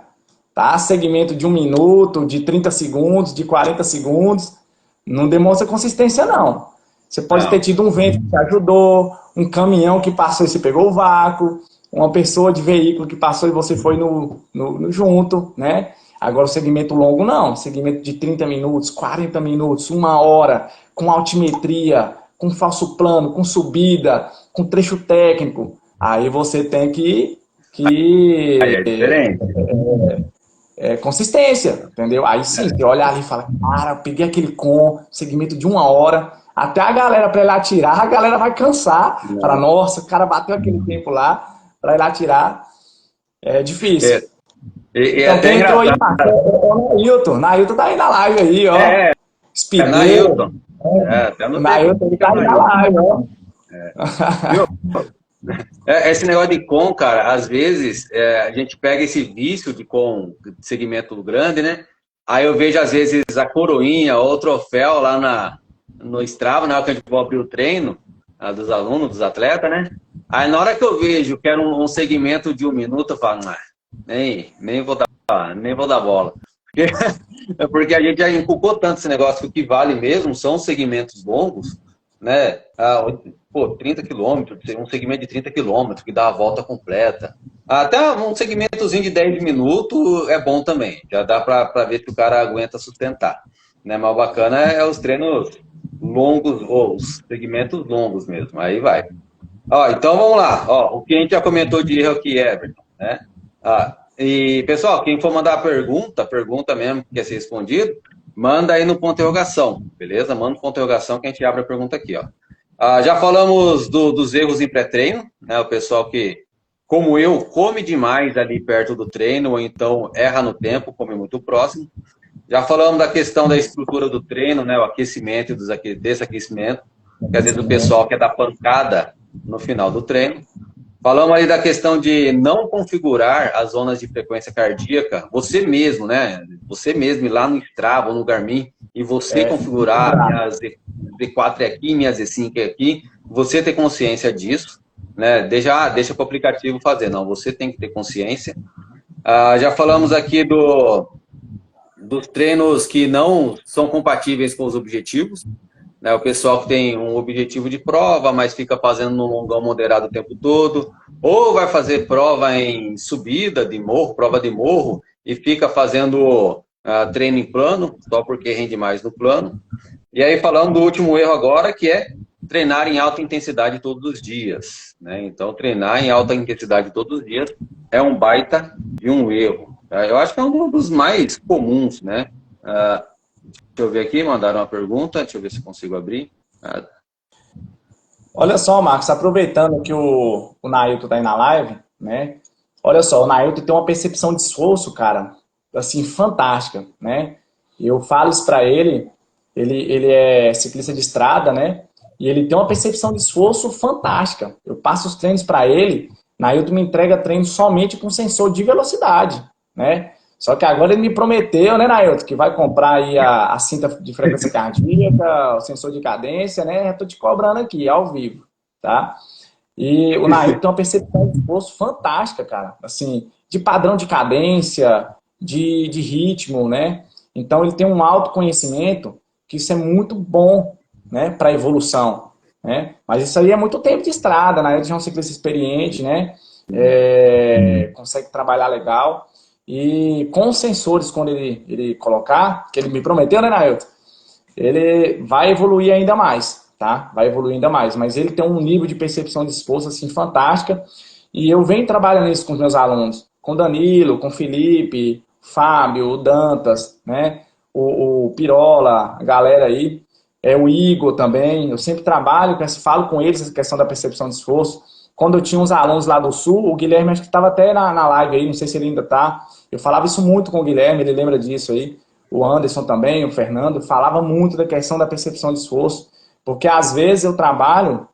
S2: tá? Segmento de 1 minuto, de 30 segundos, de 40 segundos, não demonstra consistência, não. Você pode ter tido um vento que te ajudou, um caminhão que passou e você pegou o vácuo, uma pessoa de veículo que passou e você foi no junto, né? Agora o segmento longo não, segmento de 30 minutos, 40 minutos, 1 hora, com altimetria, com falso plano, com subida, com trecho técnico. Aí você tem que
S1: Aí é diferente.
S2: Consistência, entendeu? Aí sim, você olha ali e fala, cara, eu peguei aquele segmento de 1 hora, até a galera para ir lá tirar, a galera vai cansar. Fala, nossa, o cara bateu aquele tempo lá, para ir lá tirar, é difícil.
S1: Então
S2: quem entrou aí, o Nailton tá aí na live aí, ó.
S1: Nailton.
S2: O Nailton tá aí na live, ó.
S1: Esse negócio de com, cara, às vezes a gente pega esse vício de com de segmento grande, né? Aí eu vejo às vezes a coroinha ou o troféu lá no Strava, na hora que a gente vai abrir o treino dos alunos, dos atletas, né? Aí na hora que eu vejo que era um segmento de 1 minuto, eu falo, nem vou dar bola. Porque a gente já inculcou tanto esse negócio que o que vale mesmo são segmentos longos, né? 30 quilômetros, um segmento de 30 quilômetros que dá a volta completa. Até um segmentozinho de 10 minutos é bom também. Já dá para ver se o cara aguenta sustentar. Né? Mas o bacana é os treinos longos, ou os segmentos longos mesmo. Aí vai. Então vamos lá. O que a gente já comentou de erro aqui, Everton. Né? E pessoal, quem for mandar pergunta mesmo que quer ser respondido, manda aí no ponto de interrogação, beleza? Manda no ponto de interrogação que a gente abre a pergunta aqui, ó. Já falamos dos erros em pré-treino, né? O pessoal que, como eu, come demais ali perto do treino, ou então erra no tempo, come muito próximo. Já falamos da questão da estrutura do treino, né? O aquecimento e desaquecimento, que às vezes o pessoal quer dar pancada no final do treino. Falamos aí da questão de não configurar as zonas de frequência cardíaca, você mesmo, né? Você mesmo ir lá no Strava ou no Garmin e você configurar minhas Z4 é aqui, minhas Z5 é aqui, você ter consciência disso, né? Deixa para o aplicativo fazer, não, você tem que ter consciência. Já falamos aqui dos treinos que não são compatíveis com os objetivos, né? O pessoal que tem um objetivo de prova, mas fica fazendo no longão moderado o tempo todo, ou vai fazer prova em subida de morro, prova de morro, e fica fazendo treino em plano, só porque rende mais no plano. E aí falando do último erro agora, que é treinar em alta intensidade todos os dias, né? Então, treinar em alta intensidade todos os dias é um baita de um erro, tá? Eu acho que é um dos mais comuns, né? Deixa eu ver aqui, mandaram uma pergunta, deixa eu ver se consigo abrir.
S2: Olha só, Marcos, aproveitando que o Nailton tá aí na live, né? Olha só, o Nailton tem uma percepção de esforço, cara, assim, fantástica, né? Eu falo isso pra ele, ele é ciclista de estrada, né? E ele tem uma percepção de esforço fantástica. Eu passo os treinos pra ele, Nailton me entrega treino somente com sensor de velocidade, né? Só que agora ele me prometeu, né, Nailton, que vai comprar aí a cinta de frequência cardíaca, o sensor de cadência, né? Eu tô te cobrando aqui, ao vivo, tá? E o Nailton tem uma percepção de esforço fantástica, cara. Assim, de padrão de cadência, de ritmo, né? Então ele tem um autoconhecimento que isso é muito bom, né, para a evolução, né? Mas isso aí é muito tempo de estrada, né? Ele já é um ciclista experiente, né? Consegue trabalhar legal. E com os sensores, quando ele colocar, que ele me prometeu, né, Nailton? Ele vai evoluir ainda mais, tá? Vai evoluir ainda mais. Mas ele tem um nível de percepção de esforço, assim, fantástica. E eu venho trabalhando isso com os meus alunos. Com o Danilo, com o Felipe, Fábio, o Dantas, né? O Pirola, a galera aí. O Igor também. Eu sempre trabalho, falo com eles essa questão da percepção de esforço. Quando eu tinha uns alunos lá do Sul, o Guilherme acho que estava até na live aí, não sei se ele ainda está. Eu falava isso muito com o Guilherme, ele lembra disso aí. O Anderson também, o Fernando, falava muito da questão da percepção de esforço, porque às vezes eu trabalho,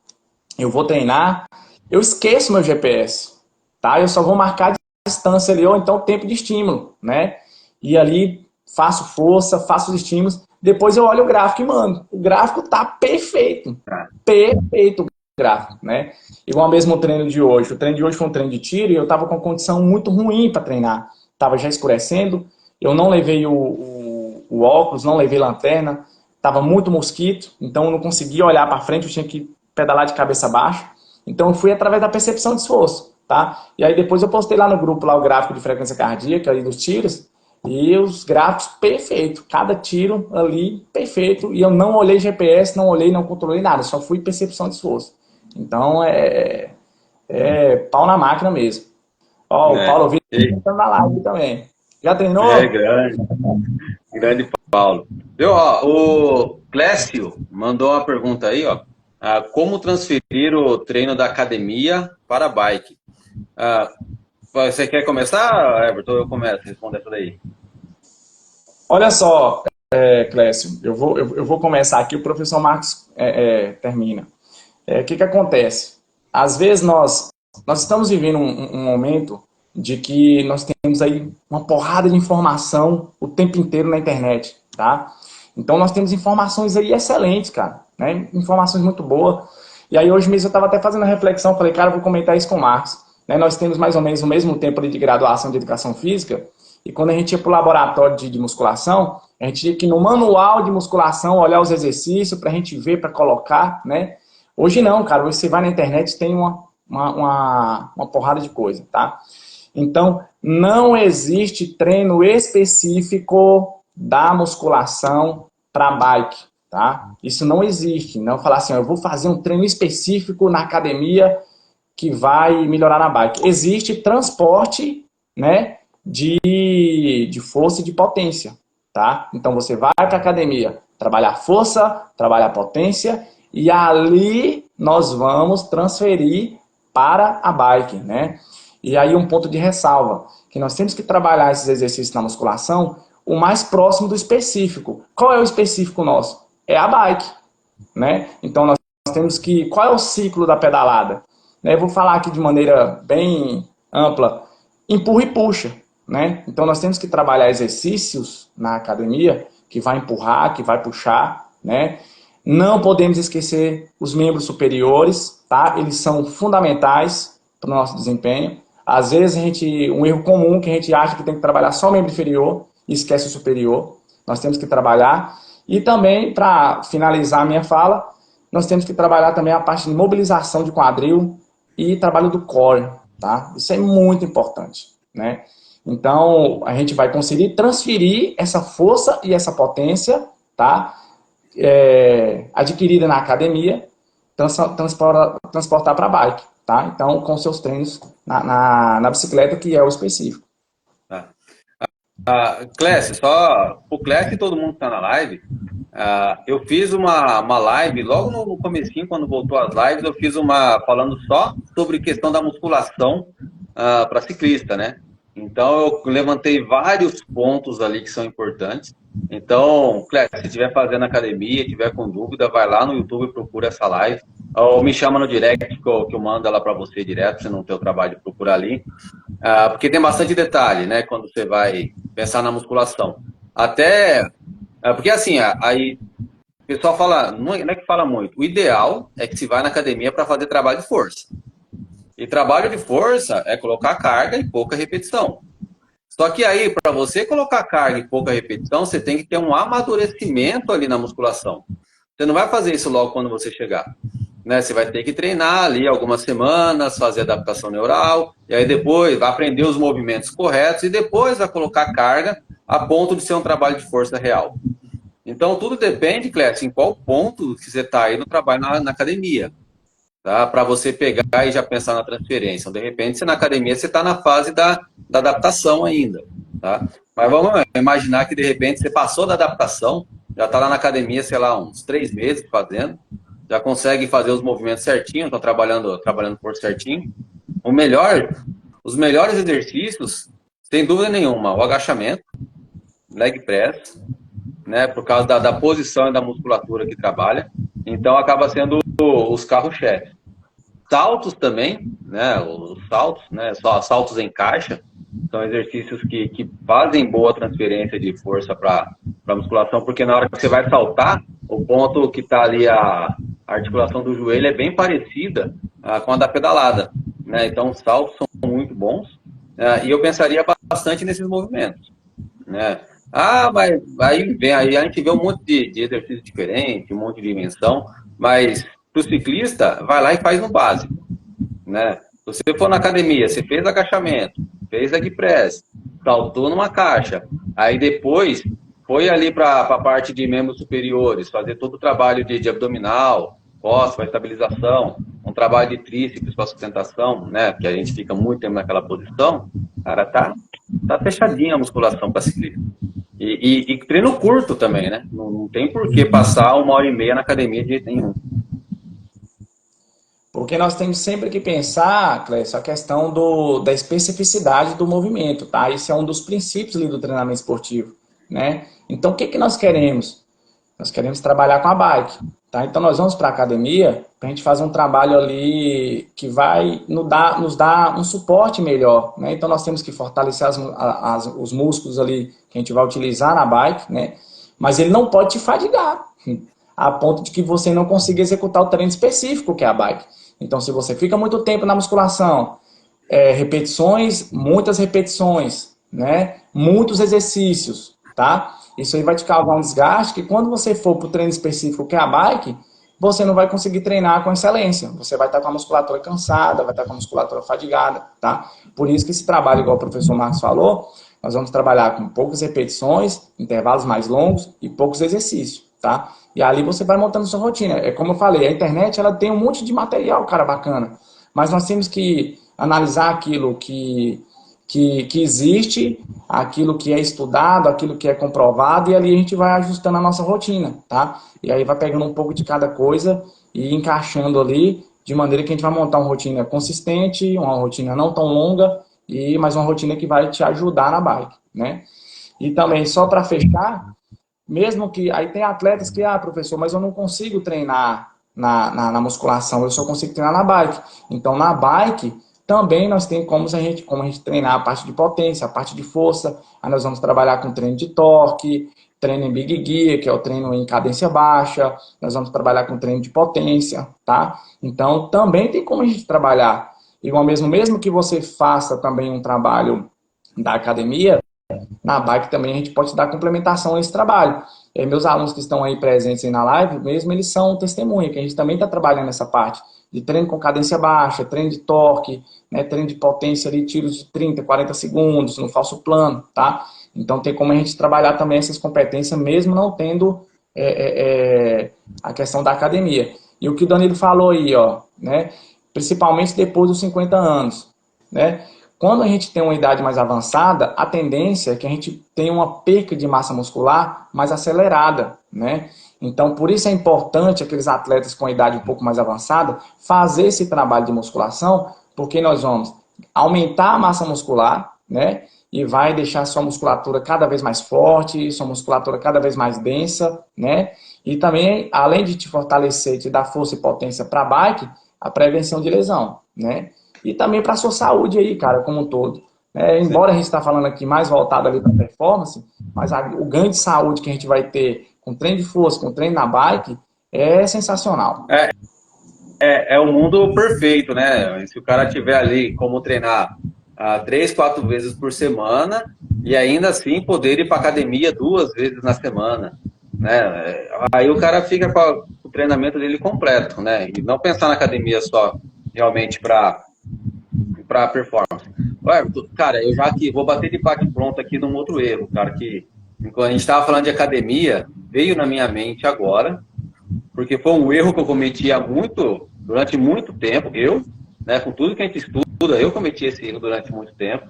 S2: eu vou treinar, eu esqueço meu GPS, tá? Eu só vou marcar a distância ali, ou então o tempo de estímulo, né? E ali faço força, faço os estímulos, depois eu olho o gráfico e mando. O gráfico tá perfeito, perfeito o gráfico, né? Igual mesmo o treino de hoje. O treino de hoje foi um treino de tiro e eu tava com condição muito ruim para treinar. Tava já escurecendo, eu não levei o óculos, não levei lanterna, estava muito mosquito, então eu não conseguia olhar para frente, eu tinha que pedalar de cabeça baixa. Então eu fui através da percepção de esforço, tá? E aí depois eu postei lá no grupo lá o gráfico de frequência cardíaca ali dos tiros, e os gráficos perfeito, cada tiro ali perfeito, e eu não olhei GPS, não olhei, não controlei nada, só fui percepção de esforço. Então é pau na máquina mesmo. Ó, o Paulo Vitor tá na live também. Já treinou?
S1: Grande, grande Paulo. Viu, ó, o Clécio mandou uma pergunta aí, ó. Como transferir o treino da academia para a bike? Você quer começar, Everton? Eu começo a responder isso daí.
S2: Olha só, Clécio, eu vou começar aqui, o professor Marcos termina. O que acontece? Às vezes nós estamos vivendo um momento de que nós temos aí uma porrada de informação o tempo inteiro na internet, tá? Então nós temos informações aí excelentes, cara, né? Informações muito boas. E aí hoje mesmo eu estava até fazendo a reflexão, falei, cara, eu vou comentar isso com o Marcos. Né? Nós temos mais ou menos o mesmo tempo de graduação de educação física, e quando a gente ia para o laboratório de musculação, a gente tinha que ir no manual de musculação olhar os exercícios para a gente ver, para colocar, né? Hoje não, cara, você vai na internet e tem uma porrada de coisa, tá? Então, não existe treino específico da musculação para bike, tá? Isso não existe. Não falar assim, ó, eu vou fazer um treino específico na academia que vai melhorar na bike. Existe transporte, né, de força e de potência, tá? Então, você vai para a academia trabalhar força, trabalhar potência, e ali nós vamos transferir para a bike, né? E aí um ponto de ressalva, que nós temos que trabalhar esses exercícios na musculação o mais próximo do específico. Qual é o específico nosso? É a bike, né? Então nós temos que... Qual é o ciclo da pedalada? Eu vou falar aqui de maneira bem ampla. Empurra e puxa, né? Então nós temos que trabalhar exercícios na academia que vai empurrar, que vai puxar, né? Não podemos esquecer os membros superiores, tá? Eles são fundamentais para o nosso desempenho. Às vezes um erro comum que a gente acha que tem que trabalhar só o membro inferior e esquece o superior. Nós temos que trabalhar. E também, para finalizar a minha fala, nós temos que trabalhar também a parte de mobilização de quadril e trabalho do core, tá? Isso é muito importante, né? Então, a gente vai conseguir transferir essa força e essa potência, tá? Adquirida na academia, transportar para a bike, tá? Então, com seus treinos na bicicleta, que é o específico.
S1: Tá. Clécio, só o Clécio e todo mundo que está na live, eu fiz uma live logo no comecinho, quando voltou as lives, eu fiz uma falando só sobre questão da musculação para ciclista, né? Então eu levantei vários pontos ali que são importantes. Então, Clécio, se estiver fazendo academia, tiver com dúvida, vai lá no YouTube e procura essa live. Ou me chama no direct que eu mando ela para você direto, se não tem o trabalho de procurar ali. Porque tem bastante detalhe, né? Quando você vai pensar na musculação. Até. Porque assim, aí o pessoal fala, não é que fala muito. O ideal é que se vai na academia para fazer trabalho de força. E trabalho de força é colocar carga e pouca repetição. Só que aí, para você colocar carga e pouca repetição, você tem que ter um amadurecimento ali na musculação. Você não vai fazer isso logo quando você chegar. Né? Você vai ter que treinar ali algumas semanas, fazer adaptação neural, e aí depois vai aprender os movimentos corretos e depois vai colocar carga a ponto de ser um trabalho de força real. Então, tudo depende, Clécio, em qual ponto que você está aí no trabalho na academia. Tá? Para você pegar e já pensar na transferência. De repente, você na academia, você está na fase da adaptação ainda. Tá? Mas vamos imaginar que, de repente, você passou da adaptação, já está lá na academia, sei lá, uns 3 meses fazendo, já consegue fazer os movimentos certinho, estão trabalhando por certinho. Os melhores exercícios, sem dúvida nenhuma, o agachamento, leg press, né, por causa da posição e da musculatura que trabalha. Então, acaba sendo os carros-chefe. Saltos também, né, os saltos, né, só saltos em caixa, são exercícios que fazem boa transferência de força para a musculação, porque na hora que você vai saltar, o ponto que está ali a articulação do joelho é bem parecida com a da pedalada. Né? Então, os saltos são muito bons e eu pensaria bastante nesses movimentos. Né? Mas aí a gente vê um monte de exercício diferente, um monte de dimensão, mas para o ciclista, vai lá e faz no básico. Né? Se você for na academia, você fez agachamento, fez leg press, saltou numa caixa, aí depois foi ali para a parte de membros superiores, fazer todo o trabalho de abdominal, costas para estabilização, um trabalho de tríceps para sustentação, né? Porque a gente fica muito tempo naquela posição, cara, tá fechadinha a musculação para ciclista. E treino curto também, né? Não tem por que passar 1h30 na academia de jeito nenhum.
S2: Porque nós temos sempre que pensar, Clécio, a questão da especificidade do movimento, tá? Isso é um dos princípios ali do treinamento esportivo, né? Então, o que nós queremos? Nós queremos trabalhar com a bike, tá? Então, nós vamos para a academia para a gente fazer um trabalho ali que vai nos dar um suporte melhor, né? Então, nós temos que fortalecer os músculos ali que a gente vai utilizar na bike, né? Mas ele não pode te fadigar, a ponto de que você não consiga executar o treino específico que é a bike. Então, se você fica muito tempo na musculação, repetições, muitas repetições, né? Muitos exercícios, tá? Isso aí vai te causar um desgaste que quando você for para o treino específico que é a bike, você não vai conseguir treinar com excelência. Você vai estar com a musculatura cansada, vai estar com a musculatura fadigada, tá? Por isso que esse trabalho, igual o professor Marcos falou, nós vamos trabalhar com poucas repetições, intervalos mais longos e poucos exercícios, tá? E ali você vai montando sua rotina. É como eu falei, a internet ela tem um monte de material, cara, bacana. Mas nós temos que analisar aquilo que existe, aquilo que é estudado, aquilo que é comprovado, e ali a gente vai ajustando a nossa rotina, tá? E aí vai pegando um pouco de cada coisa e encaixando ali, de maneira que a gente vai montar uma rotina consistente, uma rotina não tão longa, mas uma rotina que vai te ajudar na bike, né? E também, só para fechar, mesmo que... Aí tem atletas que, professor, mas eu não consigo treinar na musculação, eu só consigo treinar na bike. Então, na bike, também nós temos como a gente treinar a parte de potência, a parte de força. Aí nós vamos trabalhar com treino de torque, treino em Big Gear, que é o treino em cadência baixa. Nós vamos trabalhar com treino de potência, tá? Então, também tem como a gente trabalhar. Igual mesmo que você faça também um trabalho da academia, na bike também a gente pode dar complementação a esse trabalho. Meus alunos que estão aí presentes aí na live, mesmo eles são testemunha, que a gente também está trabalhando nessa parte de treino com cadência baixa, treino de torque, né, treino de potência ali, tiros de 30, 40 segundos, no falso plano, tá? Então tem como a gente trabalhar também essas competências, mesmo não tendo a questão da academia. E o que o Danilo falou aí, ó, né? Principalmente depois dos 50 anos, né? Quando a gente tem uma idade mais avançada, a tendência é que a gente tenha uma perca de massa muscular mais acelerada, né? Então, por isso é importante aqueles atletas com idade um pouco mais avançada fazer esse trabalho de musculação, porque nós vamos aumentar a massa muscular, né? E vai deixar sua musculatura cada vez mais forte, sua musculatura cada vez mais densa, né? E também, além de te fortalecer, te dar força e potência para a bike, a prevenção de lesão, né? E também para a sua saúde aí, cara, como um todo. Embora a gente está falando aqui mais voltado ali para performance, mas o ganho de saúde que a gente vai ter com treino de força, com treino na bike, é sensacional.
S1: É o mundo perfeito, né? Se o cara tiver ali como treinar 3, 4 vezes por semana e ainda assim poder ir para academia 2 vezes na semana, né? Aí o cara fica com o treinamento dele completo, né? E não pensar na academia só realmente para performance. Ué, cara, eu já que vou bater de bate pronto aqui num outro erro, cara, que quando a gente estava falando de academia, veio na minha mente agora, porque foi um erro que eu cometi durante muito tempo, né, com tudo que a gente estuda, eu cometi esse erro durante muito tempo,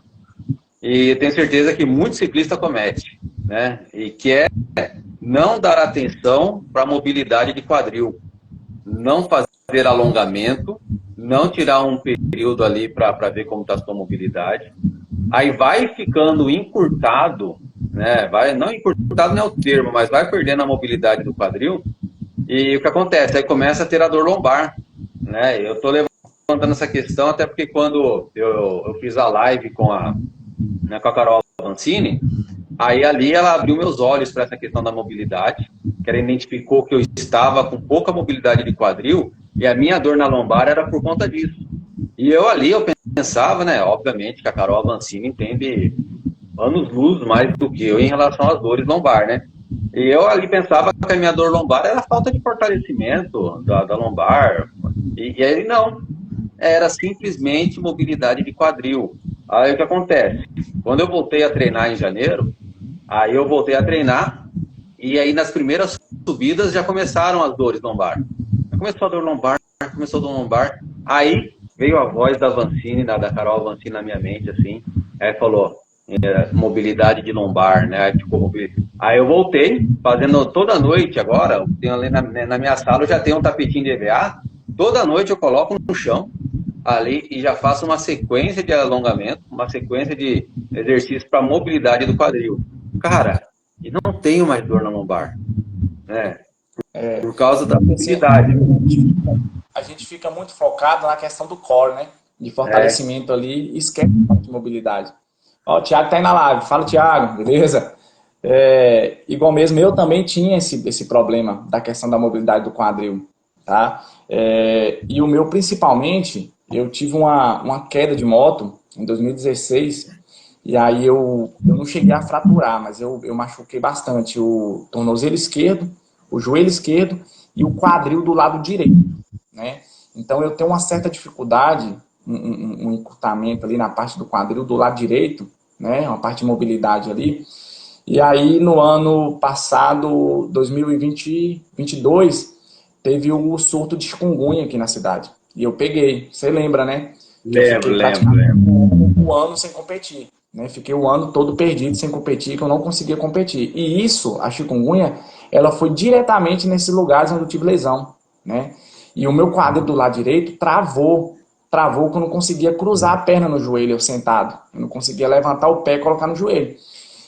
S1: e tenho certeza que muitos ciclistas cometem, né, e que é não dar atenção para a mobilidade de quadril, não fazer alongamento, não tirar um período ali para ver como está a sua mobilidade, aí vai ficando encurtado, né, não encurtado não é o termo, mas vai perdendo a mobilidade do quadril. E o que acontece? Aí começa a ter a dor lombar, né? Eu estou levantando essa questão até porque quando eu fiz a live com a Carol Avancini, aí ali ela abriu meus olhos para essa questão da mobilidade, que ela identificou que eu estava com pouca mobilidade de quadril e a minha dor na lombar era por conta disso. E eu pensava, né? Obviamente que a Carol Avancini entende anos-luz mais do que eu em relação às dores lombar, né? E eu ali pensava que a minha dor lombar era falta de fortalecimento da lombar. E aí não, era simplesmente mobilidade de quadril. Aí o que acontece? Quando eu voltei a treinar em janeiro, aí eu voltei a treinar e aí nas primeiras subidas já começaram as dores lombar. Começou a dor lombar, começou a dor lombar. Aí veio a voz da Avancini, da Carol Avancini na minha mente, assim. Aí falou, mobilidade de lombar, né? Aí eu voltei, fazendo toda noite agora, tenho ali na minha sala, eu já tenho um tapetinho de EVA, toda noite eu coloco no chão, ali, e já faço uma sequência de alongamento, uma sequência de exercícios para mobilidade do quadril. Cara, e não tenho mais dor na lombar, né? Por causa da mobilidade.
S2: A gente fica muito focado na questão do core, né? De fortalecimento ali, e esquece a parte de mobilidade. Ó, o Thiago tá aí na live. Fala, Thiago, beleza? Igual mesmo, eu também tinha esse problema da questão da mobilidade do quadril, tá? E o meu, principalmente, eu tive uma queda de moto em 2016, e aí eu não cheguei a fraturar, mas eu machuquei bastante o tornozelo esquerdo, o joelho esquerdo e o quadril do lado direito, né? Então eu tenho uma certa dificuldade, um encurtamento ali na parte do quadril do lado direito, né? Uma parte de mobilidade ali. E aí no ano passado, 2022, teve o surto de chikungunya aqui na cidade. E eu peguei, você lembra, né?
S1: Lembro.
S2: Um ano sem competir, né? Fiquei o ano todo perdido sem competir, que eu não conseguia competir. E isso, a chikungunya, ela foi diretamente nesses lugares onde eu tive lesão, né? E o meu quadril do lado direito travou que eu não conseguia cruzar a perna no joelho, eu sentado. Eu não conseguia levantar o pé e colocar no joelho.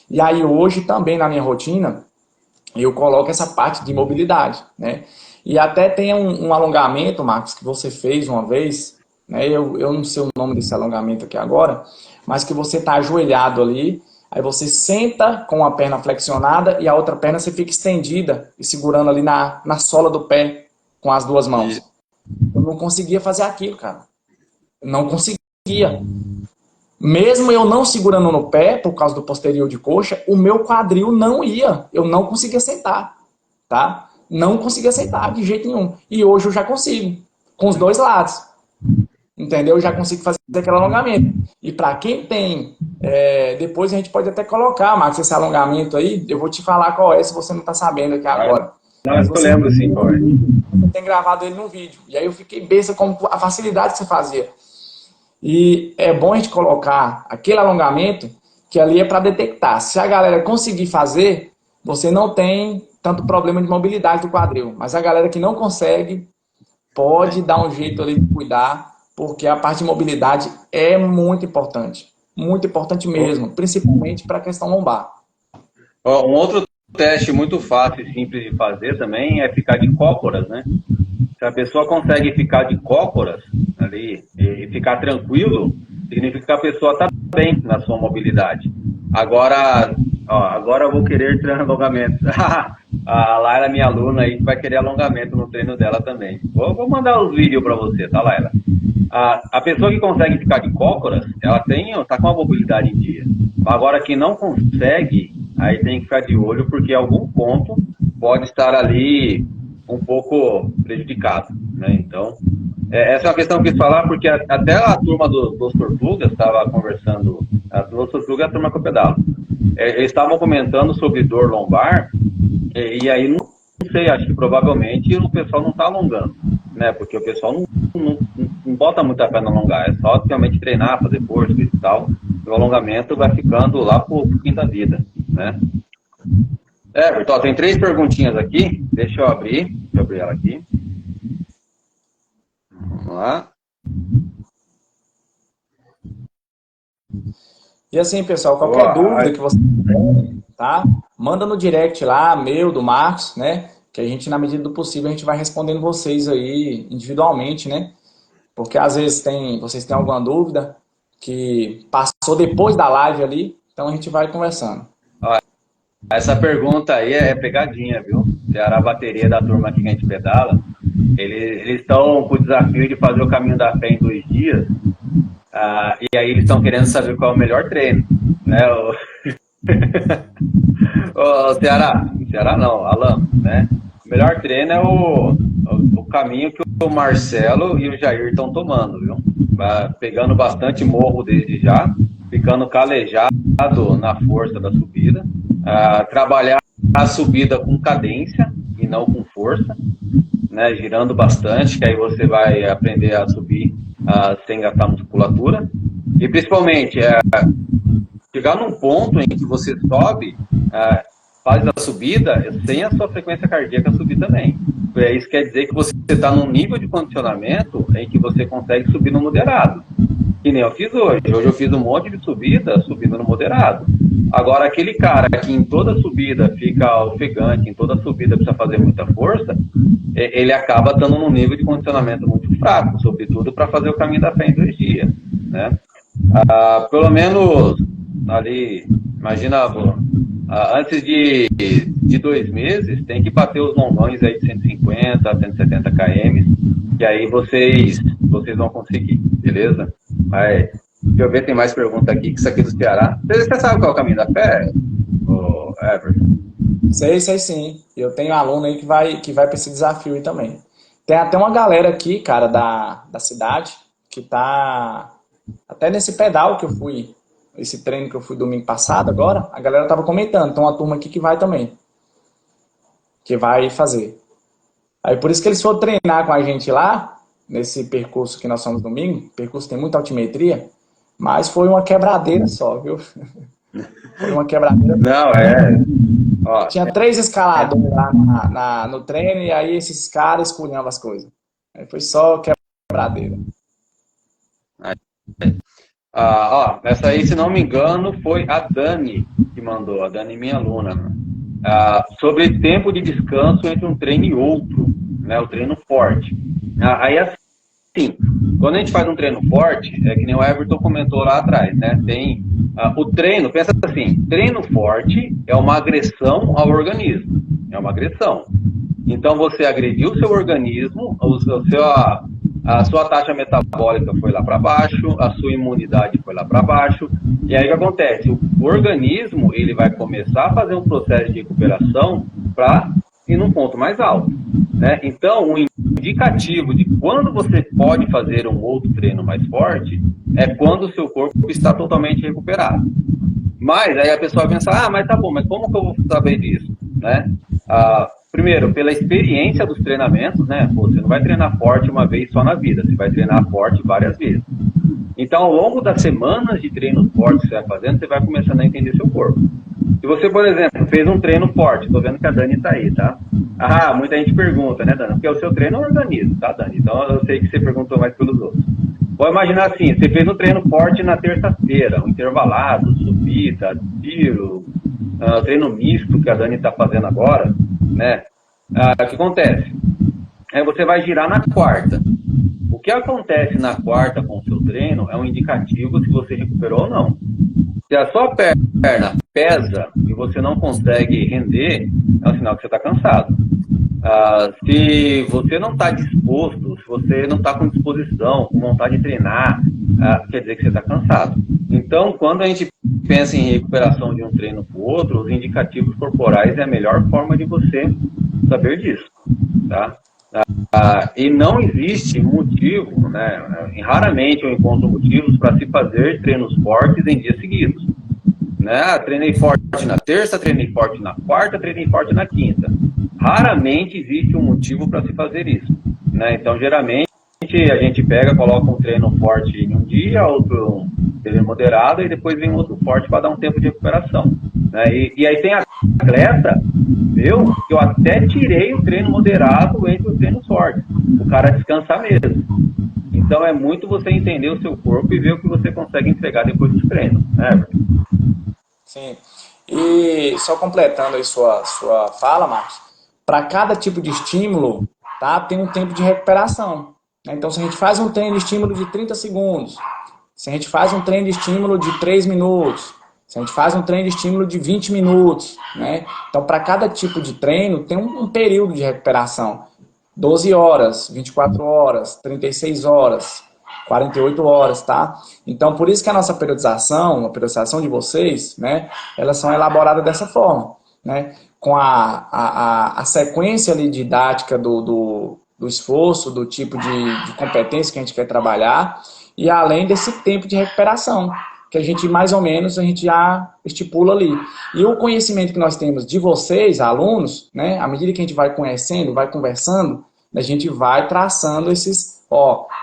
S2: E aí hoje também na minha rotina, eu coloco essa parte de mobilidade, né? E até tem um alongamento, Marcos, que você fez uma vez, né? Eu não sei o nome desse alongamento aqui agora, mas que você está ajoelhado ali, aí você senta com a perna flexionada e a outra perna você fica estendida e segurando ali na sola do pé com as duas mãos. Eu não conseguia fazer aquilo, cara. Não conseguia. Mesmo eu não segurando no pé, por causa do posterior de coxa, o meu quadril não ia. Eu não conseguia sentar, tá? Não conseguia sentar de jeito nenhum. E hoje eu já consigo, com os dois lados. Entendeu? Eu já consigo fazer aquele alongamento. E para quem tem, depois a gente pode até colocar, Marcos, esse alongamento aí, eu vou te falar qual é, se você não está sabendo aqui agora.
S1: Não, mas eu lembro sim, qual é.
S2: tem gravado ele no vídeo. E aí eu fiquei besta com a facilidade que você fazia. E é bom a gente colocar aquele alongamento que ali é para detectar. Se a galera conseguir fazer, você não tem tanto problema de mobilidade do quadril. Mas a galera que não consegue, pode dar um jeito ali de cuidar, porque a parte de mobilidade é muito importante mesmo, principalmente para a questão lombar.
S1: Um outro teste muito fácil e simples de fazer também é ficar de cócoras, né? Se a pessoa consegue ficar de cócoras ali e ficar tranquilo, significa que a pessoa está bem na sua mobilidade. Agora eu vou querer treinar alongamento. A Laila, minha aluna aí, vai querer alongamento no treino dela também. Vou mandar os vídeos para você, tá, Laila? A pessoa que consegue ficar de cócoras, ela tá com a mobilidade em dia. Agora, quem não consegue, aí tem que ficar de olho, porque algum ponto pode estar ali um pouco prejudicado, né? Então, essa é uma questão que eu quis falar, porque até a turma dos Tortugas estava conversando, a dos Tortugas é a turma que eu pedalo. Eles estavam comentando sobre dor lombar, e aí não sei, acho que provavelmente o pessoal não está alongando, né? Porque o pessoal não bota muita fé no alongar, é só realmente treinar, fazer força e tal, e o alongamento vai ficando lá pro fim da vida, né? Everton, tem 3 perguntinhas aqui, deixa eu abrir ela aqui. Vamos lá.
S2: E assim, pessoal, qualquer dúvida que você tiver, tá? Manda no direct lá, meu, do Marcos, né? Que a gente, na medida do possível, a gente vai respondendo vocês aí individualmente, né? Porque às vezes vocês têm alguma dúvida que passou depois da live ali, então a gente vai conversando.
S1: Essa pergunta aí é pegadinha, viu? Ceará Bateria da turma aqui que a gente pedala, eles estão com o desafio de fazer o caminho da fé em 2 dias, e aí eles estão querendo saber qual é o melhor treino, né? O Ceará não, Alan, né? O melhor treino é o caminho que o Marcelo e o Jair estão tomando, viu? Pegando bastante morro desde já, ficando calejado na força da subida, trabalhar a subida com cadência e não com força, né? Girando bastante, que aí você vai aprender a subir sem gastar musculatura. E principalmente, chegar num ponto em que você sobe, faz a subida sem a sua frequência cardíaca subir também. Isso quer dizer que você está num nível de condicionamento em que você consegue subir no moderado. Que nem eu fiz hoje. Hoje eu fiz um monte de subida, subindo no moderado. Agora, aquele cara que em toda subida fica ofegante, em toda subida precisa fazer muita força, ele acaba estando num nível de condicionamento muito fraco, sobretudo para fazer o caminho da fé em 2 dias, né? Pelo menos ali, imagina, antes de 2 meses, tem que bater os longões aí de 150, 170 km, que aí vocês vão conseguir, beleza? Mas, deixa eu ver, tem mais pergunta aqui, que isso aqui é do Ceará. Você sabe qual é o caminho da fé, Everton?
S2: Sei sim. Eu tenho aluno aí que vai para esse desafio aí também. Tem até uma galera aqui, cara, da cidade, que tá até nesse pedal que eu fui, esse treino que eu fui domingo passado agora, a galera tava comentando, tem uma turma aqui que vai também, que vai fazer. Aí por isso que eles foram treinar com a gente lá, nesse percurso que nós fomos domingo, o percurso tem muita altimetria, mas foi uma quebradeira só, viu? Foi uma quebradeira.
S1: Não,
S2: tinha 3 escaladores lá no treino, e aí esses caras escolhiam as coisas. Aí foi só quebradeira.
S1: Essa aí, se não me engano, foi a Dani que mandou, a Dani, minha aluna, né? Sobre tempo de descanso entre um treino e outro, né? O treino forte. Aí, assim, quando a gente faz um treino forte, é que nem o Everton comentou lá atrás, né? Tem o treino, pensa assim, treino forte é uma agressão ao organismo, é uma agressão. Então, você agrediu o seu organismo, a sua taxa metabólica foi lá para baixo, a sua imunidade foi lá para baixo, e aí o que acontece? O organismo ele vai começar a fazer um processo de recuperação para ir num ponto mais alto, né? Então, o indicativo de quando você pode fazer um outro treino mais forte é quando o seu corpo está totalmente recuperado. Mas aí a pessoa pensa, mas tá bom, mas como que eu vou saber disso, né? primeiro, pela experiência dos treinamentos, né? Pô, você não vai treinar forte uma vez só na vida, você vai treinar forte várias vezes. Então, ao longo das semanas de treino forte que você vai fazendo, você vai começando a entender seu corpo. Se você, por exemplo, fez um treino forte, tô vendo que a Dani tá aí, tá? Ah, muita gente pergunta, né, Dani? Porque o seu treino é um organismo, tá, Dani? Então, eu sei que você perguntou mais pelos outros. Vou imaginar assim, você fez um treino forte na terça-feira, um intervalado, subida, tiro, treino misto que a Dani está fazendo agora, né? O que acontece? Você vai girar na quarta. O que acontece na quarta com o seu treino é um indicativo se você recuperou ou não. Se a sua perna pesa e você não consegue render, é um sinal que você está cansado. Se você não está disposto, se você não está com disposição, com vontade de treinar, quer dizer que você está cansado. Então, quando a gente pensa em recuperação de um treino para o outro, os indicativos corporais é a melhor forma de você saber disso, tá? E não existe motivo, né? Raramente eu encontro motivos para se fazer treinos fortes em dias seguidos. Né? Treinei forte na terça, treinei forte na quarta, treinei forte na quinta. Raramente existe um motivo para se fazer isso. Né? Então, geralmente, a gente pega, coloca um treino forte em um dia, outro treino moderado, e depois vem outro forte para dar um tempo de recuperação. Né? E aí tem atleta, meu, que eu até tirei o treino moderado entre os treinos fortes. O cara descansar mesmo. Então, é muito você entender o seu corpo e ver o que você consegue entregar depois dos treinos. Né?
S2: Sim. E só completando aí sua fala, Marcos, para cada tipo de estímulo, tá, tem um tempo de recuperação. Então, se a gente faz um treino de estímulo de 30 segundos, se a gente faz um treino de estímulo de 3 minutos, se a gente faz um treino de estímulo de 20 minutos, né? Então, para cada tipo de treino, tem um período de recuperação. 12 horas, 24 horas, 36 horas, 48 horas, tá? Então, por isso que a nossa periodização, a periodização de vocês, né, elas são elaboradas dessa forma, né? Com a sequência ali didática do esforço, do tipo de competência que a gente quer trabalhar, e além desse tempo de recuperação, que a gente mais ou menos a gente já estipula ali. E o conhecimento que nós temos de vocês, alunos, né, à medida que a gente vai conhecendo, vai conversando, a gente vai traçando esses,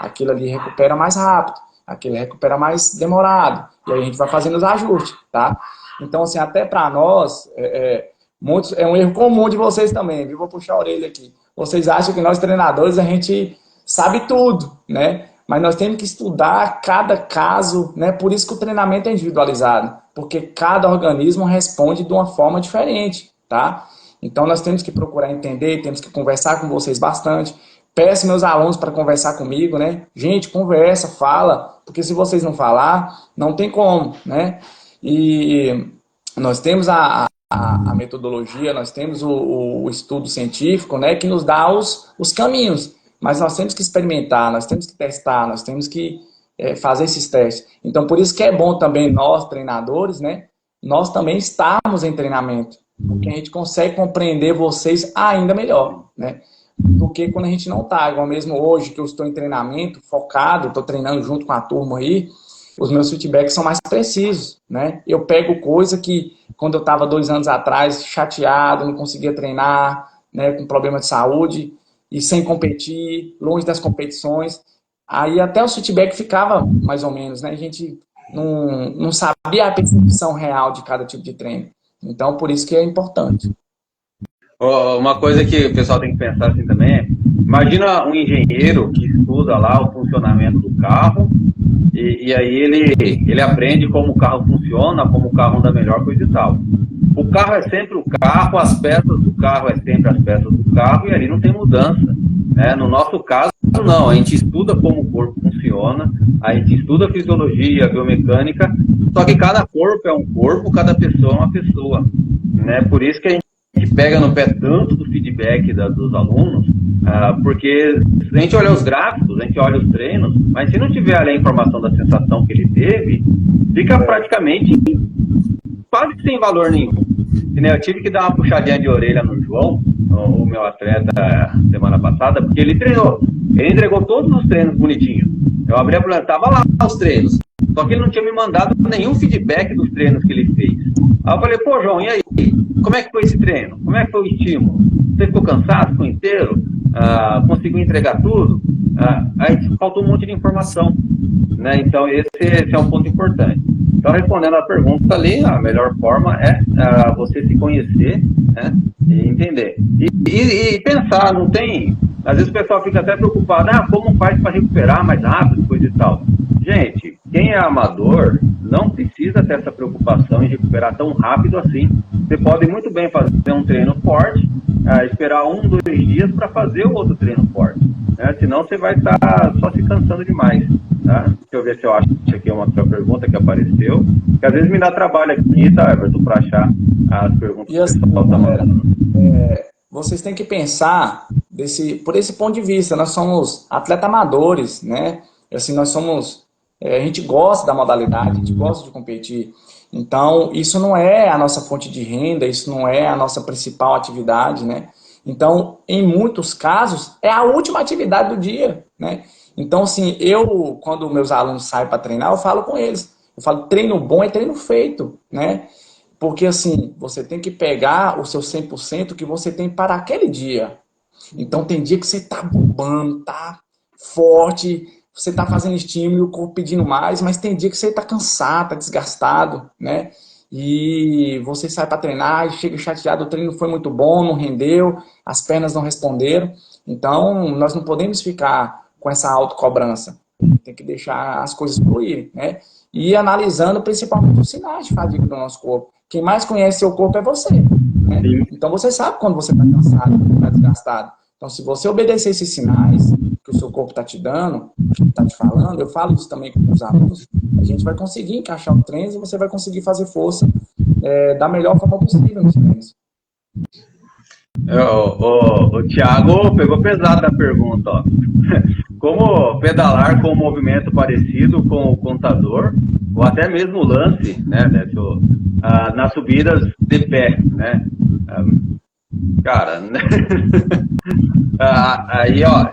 S2: aquilo ali recupera mais rápido, aquilo recupera mais demorado, e aí a gente vai fazendo os ajustes, tá? Então, assim, até para nós, é um erro comum de vocês também, viu? Vou puxar a orelha aqui. Vocês acham que nós treinadores, a gente sabe tudo, né? Mas nós temos que estudar cada caso, né? Por isso que o treinamento é individualizado, porque cada organismo responde de uma forma diferente, tá? Então nós temos que procurar entender, temos que conversar com vocês bastante. Peço meus alunos para conversar comigo, né? Gente, conversa, fala, porque se vocês não falar, não tem como, né? E nós temos a metodologia, nós temos o estudo científico, né? Que nos dá os caminhos. Mas nós temos que experimentar, nós temos que testar, nós temos que fazer esses testes. Então, por isso que é bom também nós, treinadores, né? Nós também estarmos em treinamento, porque a gente consegue compreender vocês ainda melhor, né? Do que quando a gente não está. Igual mesmo hoje que eu estou em treinamento, focado, estou treinando junto com a turma aí, os meus feedbacks são mais precisos, né? Eu pego coisa que, quando eu estava 2 anos atrás, chateado, não conseguia treinar, né, com problema de saúde, e sem competir, longe das competições, aí até o feedback ficava mais ou menos, né? A gente não sabia a percepção real de cada tipo de treino. Então, por isso que é importante.
S1: Uma coisa que o pessoal tem que pensar assim também é, imagina um engenheiro que estuda lá o funcionamento do carro e aí ele aprende como o carro funciona, como o carro anda melhor, coisa e tal. O carro é sempre o carro, as peças do carro é sempre as peças do carro e ali não tem mudança. Né? No nosso caso, não. A gente estuda como o corpo funciona, a gente estuda a fisiologia, a biomecânica, só que cada corpo é um corpo, cada pessoa é uma pessoa. Né? Por isso que a gente pega no pé tanto do feedback dos alunos, porque a gente olha os gráficos, a gente olha os treinos, mas se não tiver ali a informação da sensação que ele teve, fica praticamente quase sem valor nenhum. Eu tive que dar uma puxadinha de orelha no João, o meu atleta, semana passada, porque ele treinou. Ele entregou todos os treinos bonitinhos. Eu abri a planeta, tava lá os treinos. Só que ele não tinha me mandado nenhum feedback dos treinos que ele fez. Aí eu falei, pô, João, e aí? Como é que foi esse treino? Como é que foi o estímulo? Você ficou cansado? Ficou inteiro? Conseguiu entregar tudo? Aí faltou um monte de informação, né? Então, esse é um ponto importante. Então, respondendo a pergunta ali, a melhor forma é você se conhecer, né? E entender. E pensar, não tem... Às vezes o pessoal fica até preocupado, como faz para recuperar mais rápido, coisa e tal. Gente, quem é amador não precisa ter essa preocupação em recuperar tão rápido assim. Você pode muito bem fazer um treino forte, esperar 1, 2 dias para fazer o outro treino forte. Né? Senão você vai estar só se cansando demais. Tá? Deixa eu ver se eu acho aqui uma outra pergunta que apareceu. Que às vezes me dá trabalho aqui, tá, Everton, para achar as perguntas
S2: E assim,
S1: que o pessoal está mandando.
S2: vocês têm que pensar por esse ponto de vista. Nós somos atletas amadores, né? Assim, a gente gosta da modalidade, a gente gosta de competir. Então, isso não é a nossa fonte de renda, isso não é a nossa principal atividade, né? Então, em muitos casos, é a última atividade do dia, né? Então, assim, quando meus alunos saem para treinar, eu falo com eles. Eu falo, treino bom é treino feito, né? Porque, assim, você tem que pegar o seu 100% que você tem para aquele dia. Então, tem dia que você tá bombando, tá forte, você tá fazendo estímulo, o corpo pedindo mais, mas tem dia que você tá cansado, tá desgastado, né? E você sai para treinar e chega chateado, o treino foi muito bom, não rendeu, as pernas não responderam. Então, nós não podemos ficar com essa autocobrança. Tem que deixar as coisas fluírem, né? E analisando principalmente os sinais de fadiga do nosso corpo. Quem mais conhece seu corpo é você, né? Então você sabe quando você está cansado, quando está desgastado. Então, se você obedecer esses sinais que o seu corpo está te dando, está te falando, eu falo isso também com os alunos, a gente vai conseguir encaixar o treino e você vai conseguir fazer força da melhor forma possível nos treinos.
S1: O Thiago pegou pesado na pergunta, ó. Como pedalar com um movimento parecido com o contador, ou até mesmo o lance, né, nas subidas de pé, né? Cara, né? Aí, ó,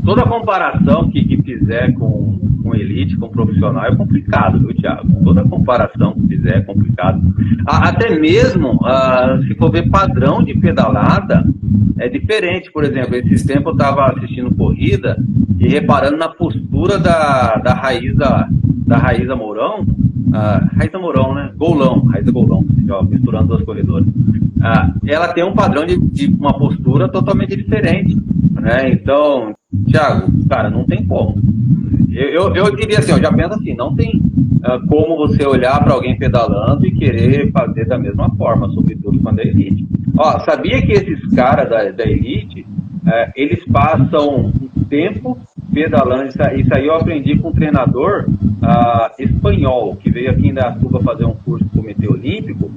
S1: toda comparação que fizer com elite, com profissional, é complicado, viu, Thiago? Toda comparação que fizer é complicado. Até mesmo, se for ver padrão de pedalada, é diferente. Por exemplo, esses tempos eu estava assistindo corrida e reparando na postura da Raíza Mourão, Raíza Mourão, né? Raíza Golão, misturando duas corredoras. Ela tem um padrão de uma postura totalmente diferente, né? Então, Thiago, cara, não tem como. Eu diria assim, eu já penso assim, não tem como você olhar para alguém pedalando e querer fazer da mesma forma, sobretudo quando é elite. Ó, sabia que esses caras da elite, eles passam um tempo pedalando, isso aí eu aprendi com um treinador espanhol, que veio aqui em Indaiatuba fazer um curso do Comitê Olímpico.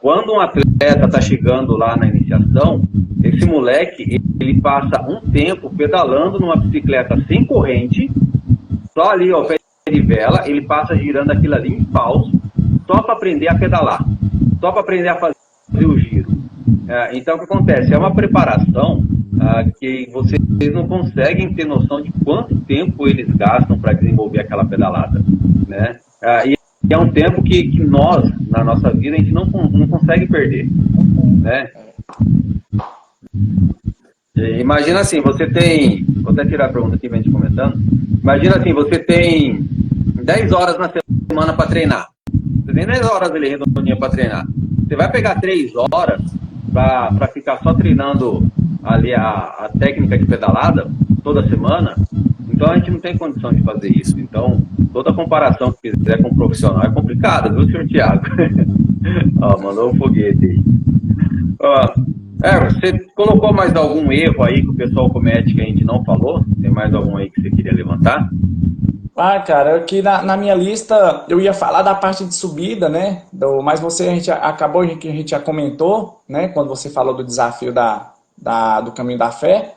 S1: Quando um atleta está chegando lá na iniciação, esse moleque, ele passa um tempo pedalando numa bicicleta sem corrente, só ali, ó, pé de vela, ele passa girando aquilo ali em falso, só para aprender a pedalar, só para aprender a fazer o giro. Então, o que acontece? É uma preparação que vocês não conseguem ter noção de quanto tempo eles gastam para desenvolver aquela pedalada, né? E é um tempo que nós, na nossa vida, a gente não consegue perder, né? Imagina assim, você tem... Vou até tirar a pergunta aqui, vem te comentando. Imagina assim, você tem 10 horas na semana para treinar. Você tem 10 horas ali redondinha para treinar. Você vai pegar 3 horas para ficar só treinando ali a técnica de pedalada toda semana, então a gente não tem condição de fazer isso. Então, toda comparação que fizer com um profissional é complicada, viu, senhor Thiago? Ó, mandou um foguete aí. Ó, você colocou mais algum erro aí que o pessoal comete que a gente não falou? Tem mais algum aí que você queria levantar?
S2: Cara, aqui na minha lista eu ia falar da parte de subida, né? Mas a gente já comentou, né? Quando você falou do desafio do caminho da fé.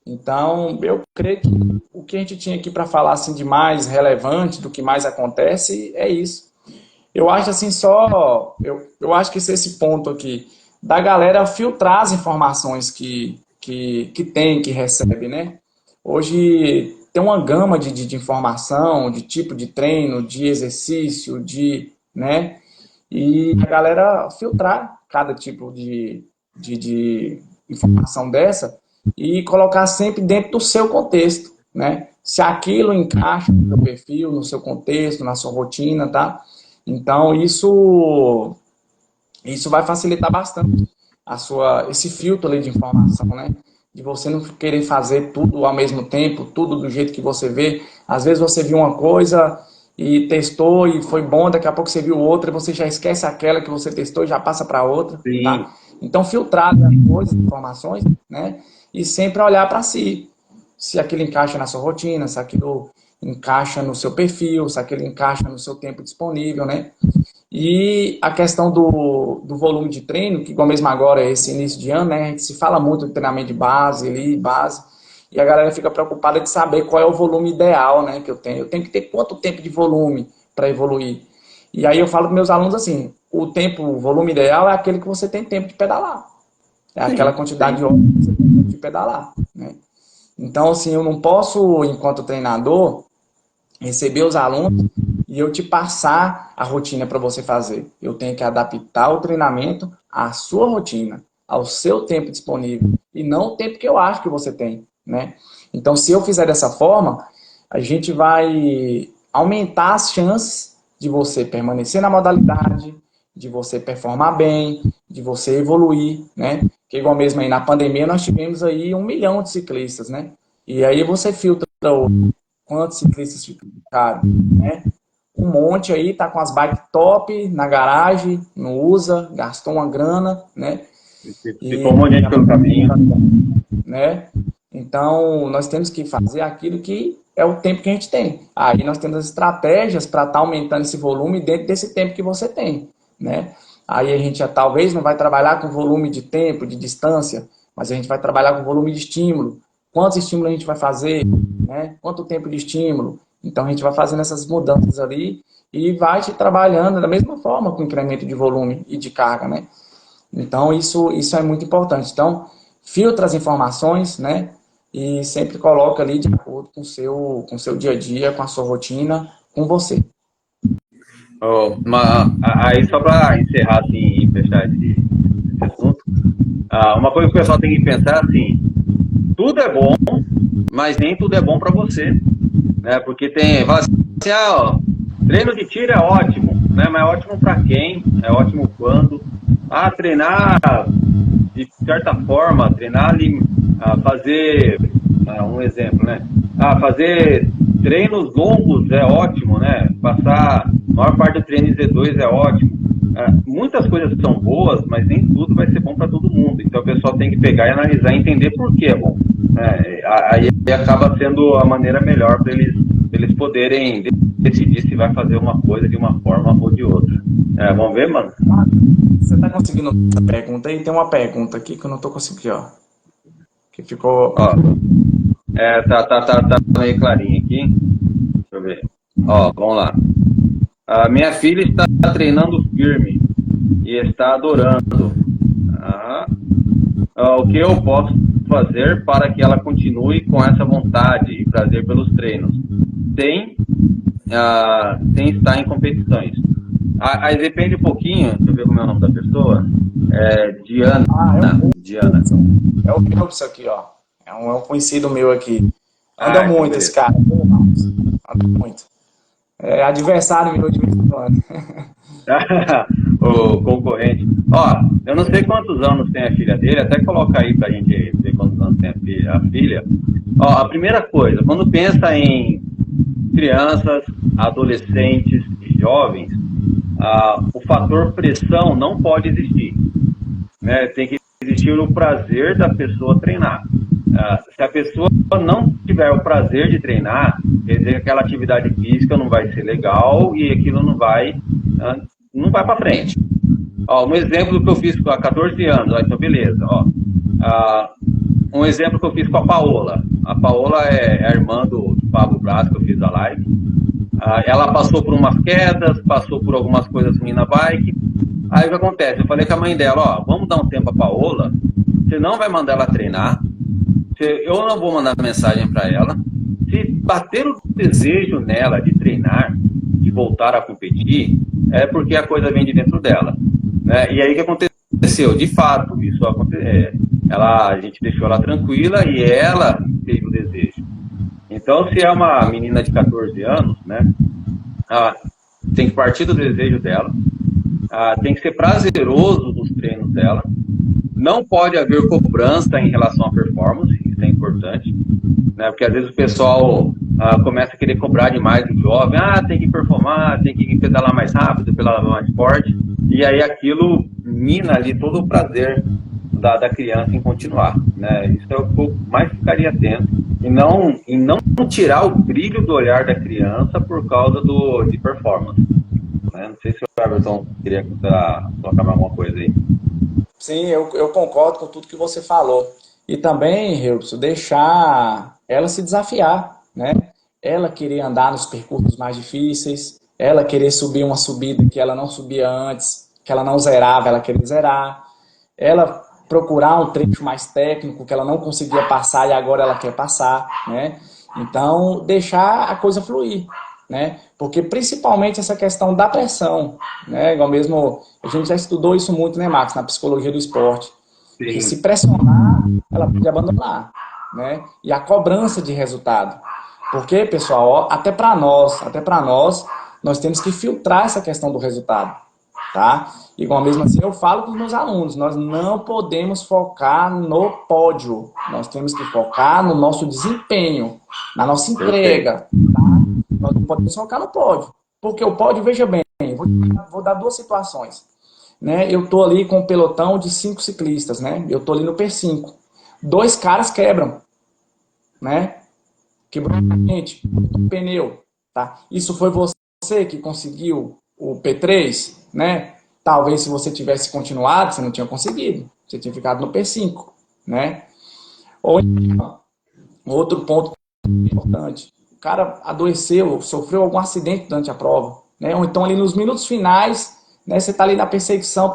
S2: Então, eu creio que o que a gente tinha aqui para falar assim, de mais relevante, do que mais acontece, é isso. Eu acho assim eu acho que esse ponto aqui da galera filtrar as informações que tem, que recebe, né? Hoje tem uma gama de informação, de tipo de treino, de exercício, né? e a galera filtrar cada tipo de informação dessa e colocar sempre dentro do seu contexto, né? Se aquilo encaixa no seu perfil, no seu contexto, na sua rotina, tá? Então, isso vai facilitar bastante esse filtro ali de informação, né? De você não querer fazer tudo ao mesmo tempo, tudo do jeito que você vê. Às vezes você viu uma coisa e testou e foi bom, daqui a pouco você viu outra e você já esquece aquela que você testou e já passa para outra,
S1: Sim.
S2: tá? Então filtrar as coisas, informações, né? E sempre olhar para si, se aquilo encaixa na sua rotina, se aquilo encaixa no seu perfil, se aquilo encaixa no seu tempo disponível, né? E a questão do volume de treino, que igual mesmo agora, esse início de ano, né, a gente se fala muito de treinamento de base, ali, base, e a galera fica preocupada de saber qual é o volume ideal, né, que eu tenho. Eu tenho que ter quanto tempo de volume para evoluir. E aí eu falo para meus alunos assim, o volume ideal é aquele que você tem tempo de pedalar. É aquela
S1: Sim,
S2: quantidade de horas que você tem tempo de pedalar, né? Então, assim, eu não posso, enquanto treinador, receber os alunos e eu te passar a rotina para você fazer. Eu tenho que adaptar o treinamento à sua rotina, ao seu tempo disponível e não o tempo que eu acho que você tem, né? Então, se eu fizer dessa forma, a gente vai aumentar as chances de você permanecer na modalidade, de você performar bem, de você evoluir, né? Que igual mesmo aí na pandemia nós tivemos aí 1 milhão de ciclistas, né? E aí você filtra quantos ciclistas ficaram, né? Um monte aí, tá com as bikes top na garagem, não usa, gastou uma grana, né?
S1: Ficou um monte de gente pelo caminho.
S2: Né? Então, nós temos que fazer aquilo que é o tempo que a gente tem. Aí nós temos as estratégias para estar aumentando esse volume dentro desse tempo que você tem, né? Aí a gente já, talvez não vai trabalhar com volume de tempo, de distância, mas a gente vai trabalhar com volume de estímulo. Quantos estímulos a gente vai fazer, né? Quanto tempo de estímulo? Então a gente vai fazendo essas mudanças ali e vai te trabalhando da mesma forma com incremento de volume e de carga, né? Então isso é muito importante. Então, filtra as informações, né? E sempre coloca ali de acordo com o seu dia a dia, com a sua rotina, com você.
S1: Aí só para encerrar assim e fechar esse assunto, uma coisa que o pessoal tem que pensar assim, tudo é bom, mas nem tudo é bom para você, né? Porque fala assim, ó, treino de tiro é ótimo, né? Mas é ótimo para quem? É ótimo quando? Treinar de certa forma, treinar ali, fazer um exemplo, né? Fazer treinos longos é ótimo, né? Passar a maior parte do treino em Z2 é ótimo. Muitas coisas são boas, mas nem tudo vai ser bom para todo mundo. Então o pessoal tem que pegar e analisar e entender por que é bom. Aí acaba sendo a maneira melhor para eles poderem decidir se vai fazer uma coisa de uma forma ou de outra. Vamos ver, mano?
S2: Você está conseguindo essa pergunta aí? Tem uma pergunta aqui que eu não estou conseguindo, ó. Que ficou.
S1: Ó, tá meio clarinho aqui. Deixa eu ver. Ó, vamos lá. A minha filha está treinando firme e está adorando. O que eu posso fazer para que ela continue com essa vontade e prazer pelos treinos, sem estar em competições? Aí depende um pouquinho, deixa eu ver como é o nome da pessoa. Diana. Diana.
S2: É o meu isso aqui, ó. É um conhecido meu aqui. Anda
S1: Então
S2: muito
S1: beleza.
S2: esse cara. Anda muito. É adversário meu de vez em quando.
S1: O concorrente. Ó, eu não sei quantos anos tem a filha dele, até coloca aí pra gente ver quantos anos tem a filha. Ó, a primeira coisa, quando pensa em crianças, adolescentes e jovens, o fator pressão não pode existir, né? Tem que existir o prazer da pessoa treinar. Se a pessoa não tiver o prazer de treinar, quer dizer que aquela atividade física não vai ser legal e aquilo não vai para frente. Ó, um exemplo do que eu fiz há 14 anos, então beleza. Ó, um exemplo que eu fiz com a Paola. A Paola é a irmã do Pablo Braz, que eu fiz a live. Ela passou por umas quedas, passou por algumas coisas ruins na bike. Aí o que acontece? Eu falei com a mãe dela, ó, vamos dar um tempo a Paola, você não vai mandar ela treinar, eu não vou mandar mensagem para ela. Se bater o desejo nela de treinar, de voltar a competir, é porque a coisa vem de dentro dela, né? E aí o que aconteceu? De fato, isso aconteceu. A gente deixou ela tranquila e ela teve o desejo. Então, se é uma menina de 14 anos, né, tem que partir do desejo dela, tem que ser prazeroso nos treinos dela, não pode haver cobrança em relação à performance, isso é importante, né, porque às vezes o pessoal começa a querer cobrar demais do jovem, tem que performar, tem que pedalar mais rápido, pedalar mais forte, e aí aquilo mina ali todo o prazer da criança em continuar, né? Isso é o que eu mais ficaria atento e não tirar o brilho do olhar da criança por causa de performance, né? Não sei se o Everton queria colocar mais alguma coisa aí.
S2: Sim, eu concordo com tudo que você falou. E também, Reubson, deixar ela se desafiar, né? Ela querer andar nos percursos mais difíceis, ela querer subir uma subida que ela não subia antes, que ela não zerava, ela querer zerar, ela procurar um trecho mais técnico que ela não conseguia passar e agora ela quer passar, né? Então, deixar a coisa fluir, né? Porque principalmente essa questão da pressão, né? Igual mesmo, a gente já estudou isso muito, né, Max, na psicologia do esporte, que
S1: Sim.
S2: se pressionar, ela pode abandonar, né? E a cobrança de resultado. Porque, pessoal, até para nós, nós temos que filtrar essa questão do resultado, tá? Igual mesmo assim eu falo com os meus alunos, nós não podemos focar no pódio, nós temos que focar no nosso desempenho, na nossa
S1: Perfeito.
S2: entrega, tá? Nós não podemos focar no pódio, porque o pódio, veja bem, vou dar duas situações, né? Eu tô ali com um pelotão de 5 ciclistas, né? Eu tô ali no P5, 2 caras quebram, né? Quebrou a gente, o pneu, tá? Isso foi você que conseguiu o P3, né? Talvez se você tivesse continuado, você não tinha conseguido. Você tinha ficado no P5, né? Ou então, outro ponto importante. O cara adoeceu, sofreu algum acidente durante a prova, né? Ou então ali nos minutos finais, né, você está ali na perseguição,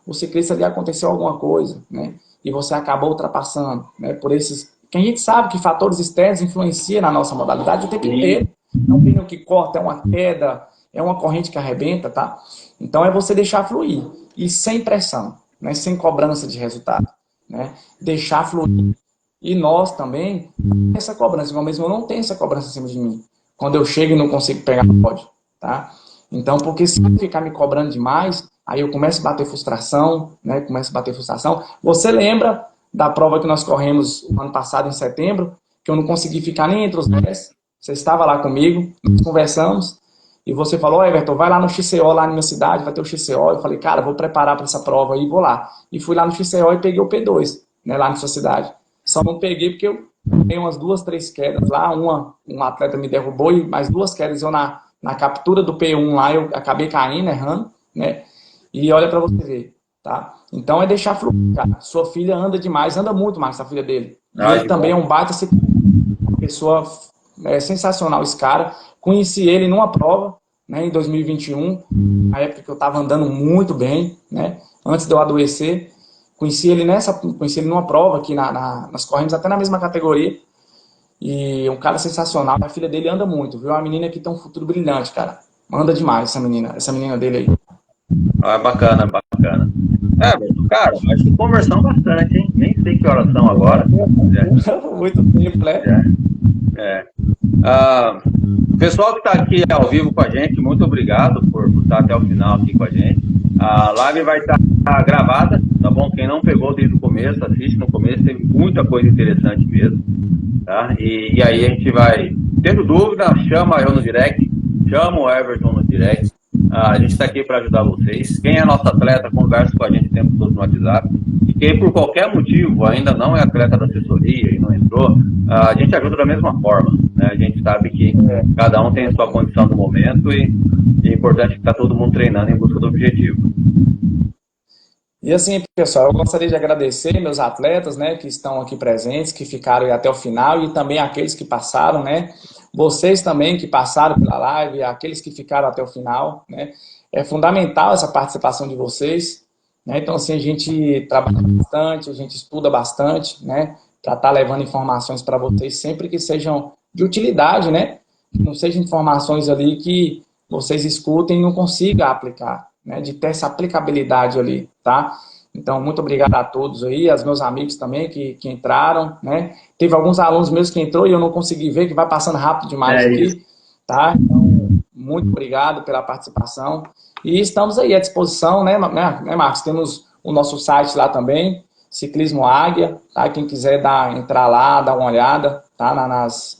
S2: o ciclista ali aconteceu alguma coisa, né? E você acabou ultrapassando, né? Por esses que a gente sabe que fatores externos influenciam na nossa modalidade o tempo inteiro. É um pneu que corta, é uma queda, é uma corrente que arrebenta, tá? Então é você deixar fluir e sem pressão, né? Sem cobrança de resultado, né? Deixar fluir. E nós também, essa cobrança, igual mesmo eu não tenho essa cobrança em cima de mim. Quando eu chego e não consigo pegar no pódio, tá? Então, porque se eu ficar me cobrando demais, aí eu começo a bater frustração, né? Começo a bater frustração. Você lembra da prova que nós corremos o ano passado, em setembro, que eu não consegui ficar nem entre os 10? Você estava lá comigo, nós conversamos, e você falou, Everton, vai lá no XCO, lá na minha cidade, vai ter o XCO. Eu falei, cara, vou preparar para essa prova aí, vou lá. E fui lá no XCO e peguei o P2, né, lá na sua cidade. Só não peguei porque eu tenho umas 2, 3 quedas lá, um atleta me derrubou e mais 2 quedas eu na captura do P1 lá, eu acabei caindo, errando, né? E olha para você ver, tá? Então é deixar fluir, cara. Sua filha anda demais, anda muito mais, a filha dele. E ele
S1: Que
S2: também é
S1: bom.
S2: um baita uma pessoa sensacional, esse cara. Conheci ele numa prova, né, em 2021, na época que eu estava andando muito bem, né? Antes de eu adoecer. Conheci ele numa prova aqui nós corremos até na mesma categoria. E um cara sensacional. A filha dele anda muito, viu? Uma menina que tem um futuro brilhante, cara. Anda demais essa menina dele aí.
S1: Bacana, bacana. Cara, acho que conversamos bastante, hein? Nem sei que horas são agora.
S2: Muito tempo, né?
S1: É. Pessoal que está aqui ao vivo com a gente, muito obrigado por estar até o final aqui com a gente. A live vai estar gravada, tá bom? Quem não pegou desde o começo, assiste no começo, teve muita coisa interessante mesmo, tá? E aí a gente vai, tendo dúvida, chama eu no direct, chama o Everton no direct. A gente está aqui para ajudar vocês. Quem é nosso atleta, conversa com a gente o tempo todo no WhatsApp. E quem, por qualquer motivo, ainda não é atleta da assessoria e não entrou, a gente ajuda da mesma forma, né? A gente sabe que cada um tem a sua condição do momento e é importante que está todo mundo treinando em busca do objetivo.
S2: E assim, pessoal, eu gostaria de agradecer meus atletas, né, que estão aqui presentes, que ficaram até o final e também aqueles que passaram, né? Vocês também que passaram pela live, aqueles que ficaram até o final, né? É fundamental essa participação de vocês, né? Então, assim, a gente trabalha bastante, a gente estuda bastante, né? Para estar levando informações para vocês sempre que sejam de utilidade, né? não sejam informações ali que vocês escutem e não consigam aplicar, né? De ter essa aplicabilidade ali, tá? Então, muito obrigado a todos aí, aos meus amigos também que entraram, né? Teve alguns alunos meus que entrou e eu não consegui ver, que vai passando rápido demais aqui, tá? Então, muito obrigado pela participação. E estamos aí à disposição, né, Marcos? Temos o nosso site lá também, Ciclismo Águia, tá? Quem quiser entrar lá, dar uma olhada, tá?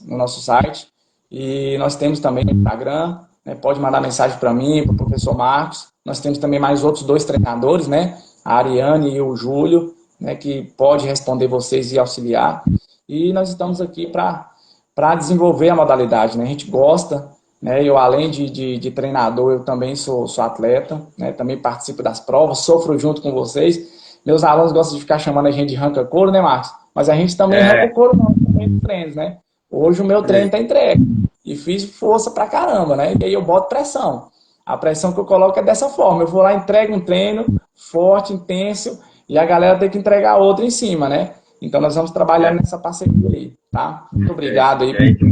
S2: No nosso site. E nós temos também o Instagram, né? Pode mandar mensagem para mim, para o professor Marcos. Nós temos também mais outros 2 treinadores, né? A Ariane e o Júlio, né? Que pode responder vocês e auxiliar. E nós estamos aqui para desenvolver a modalidade, né? A gente gosta, né? Eu, além de treinador, eu também sou atleta, né? Também participo das provas, sofro junto com vocês. Meus alunos gostam de ficar chamando a gente de arranca-couro, né, Marcos? Mas a gente também arranca o couro não, também nos treinos, né? Hoje o meu treino tá entregue. E fiz força pra caramba, né? E aí eu boto pressão. A pressão que eu coloco é dessa forma. Eu vou lá, entrego um treino forte, intenso, e a galera tem que entregar outro em cima, né? Então nós vamos trabalhar nessa parceria aí, tá? Muito obrigado aí por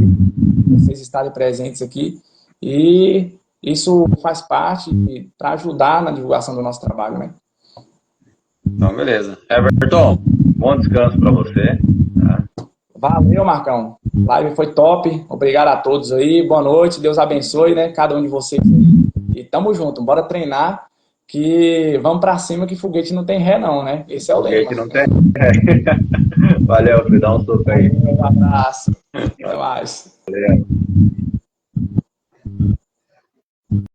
S2: vocês estarem presentes aqui. E isso faz parte para ajudar na divulgação do nosso trabalho, né?
S3: Então, beleza. Everton, bom descanso para você. Tá?
S2: Valeu, Marcão. Live foi top. Obrigado a todos aí. Boa noite. Deus abençoe, né? Cada um de vocês aí. E tamo junto. Bora treinar. Que vamos pra cima, que foguete não tem ré, não, né? Esse é o lema.
S3: Foguete não tem ré. Valeu, filho. Dá um soco aí.
S2: Um abraço. Até mais.
S3: Valeu.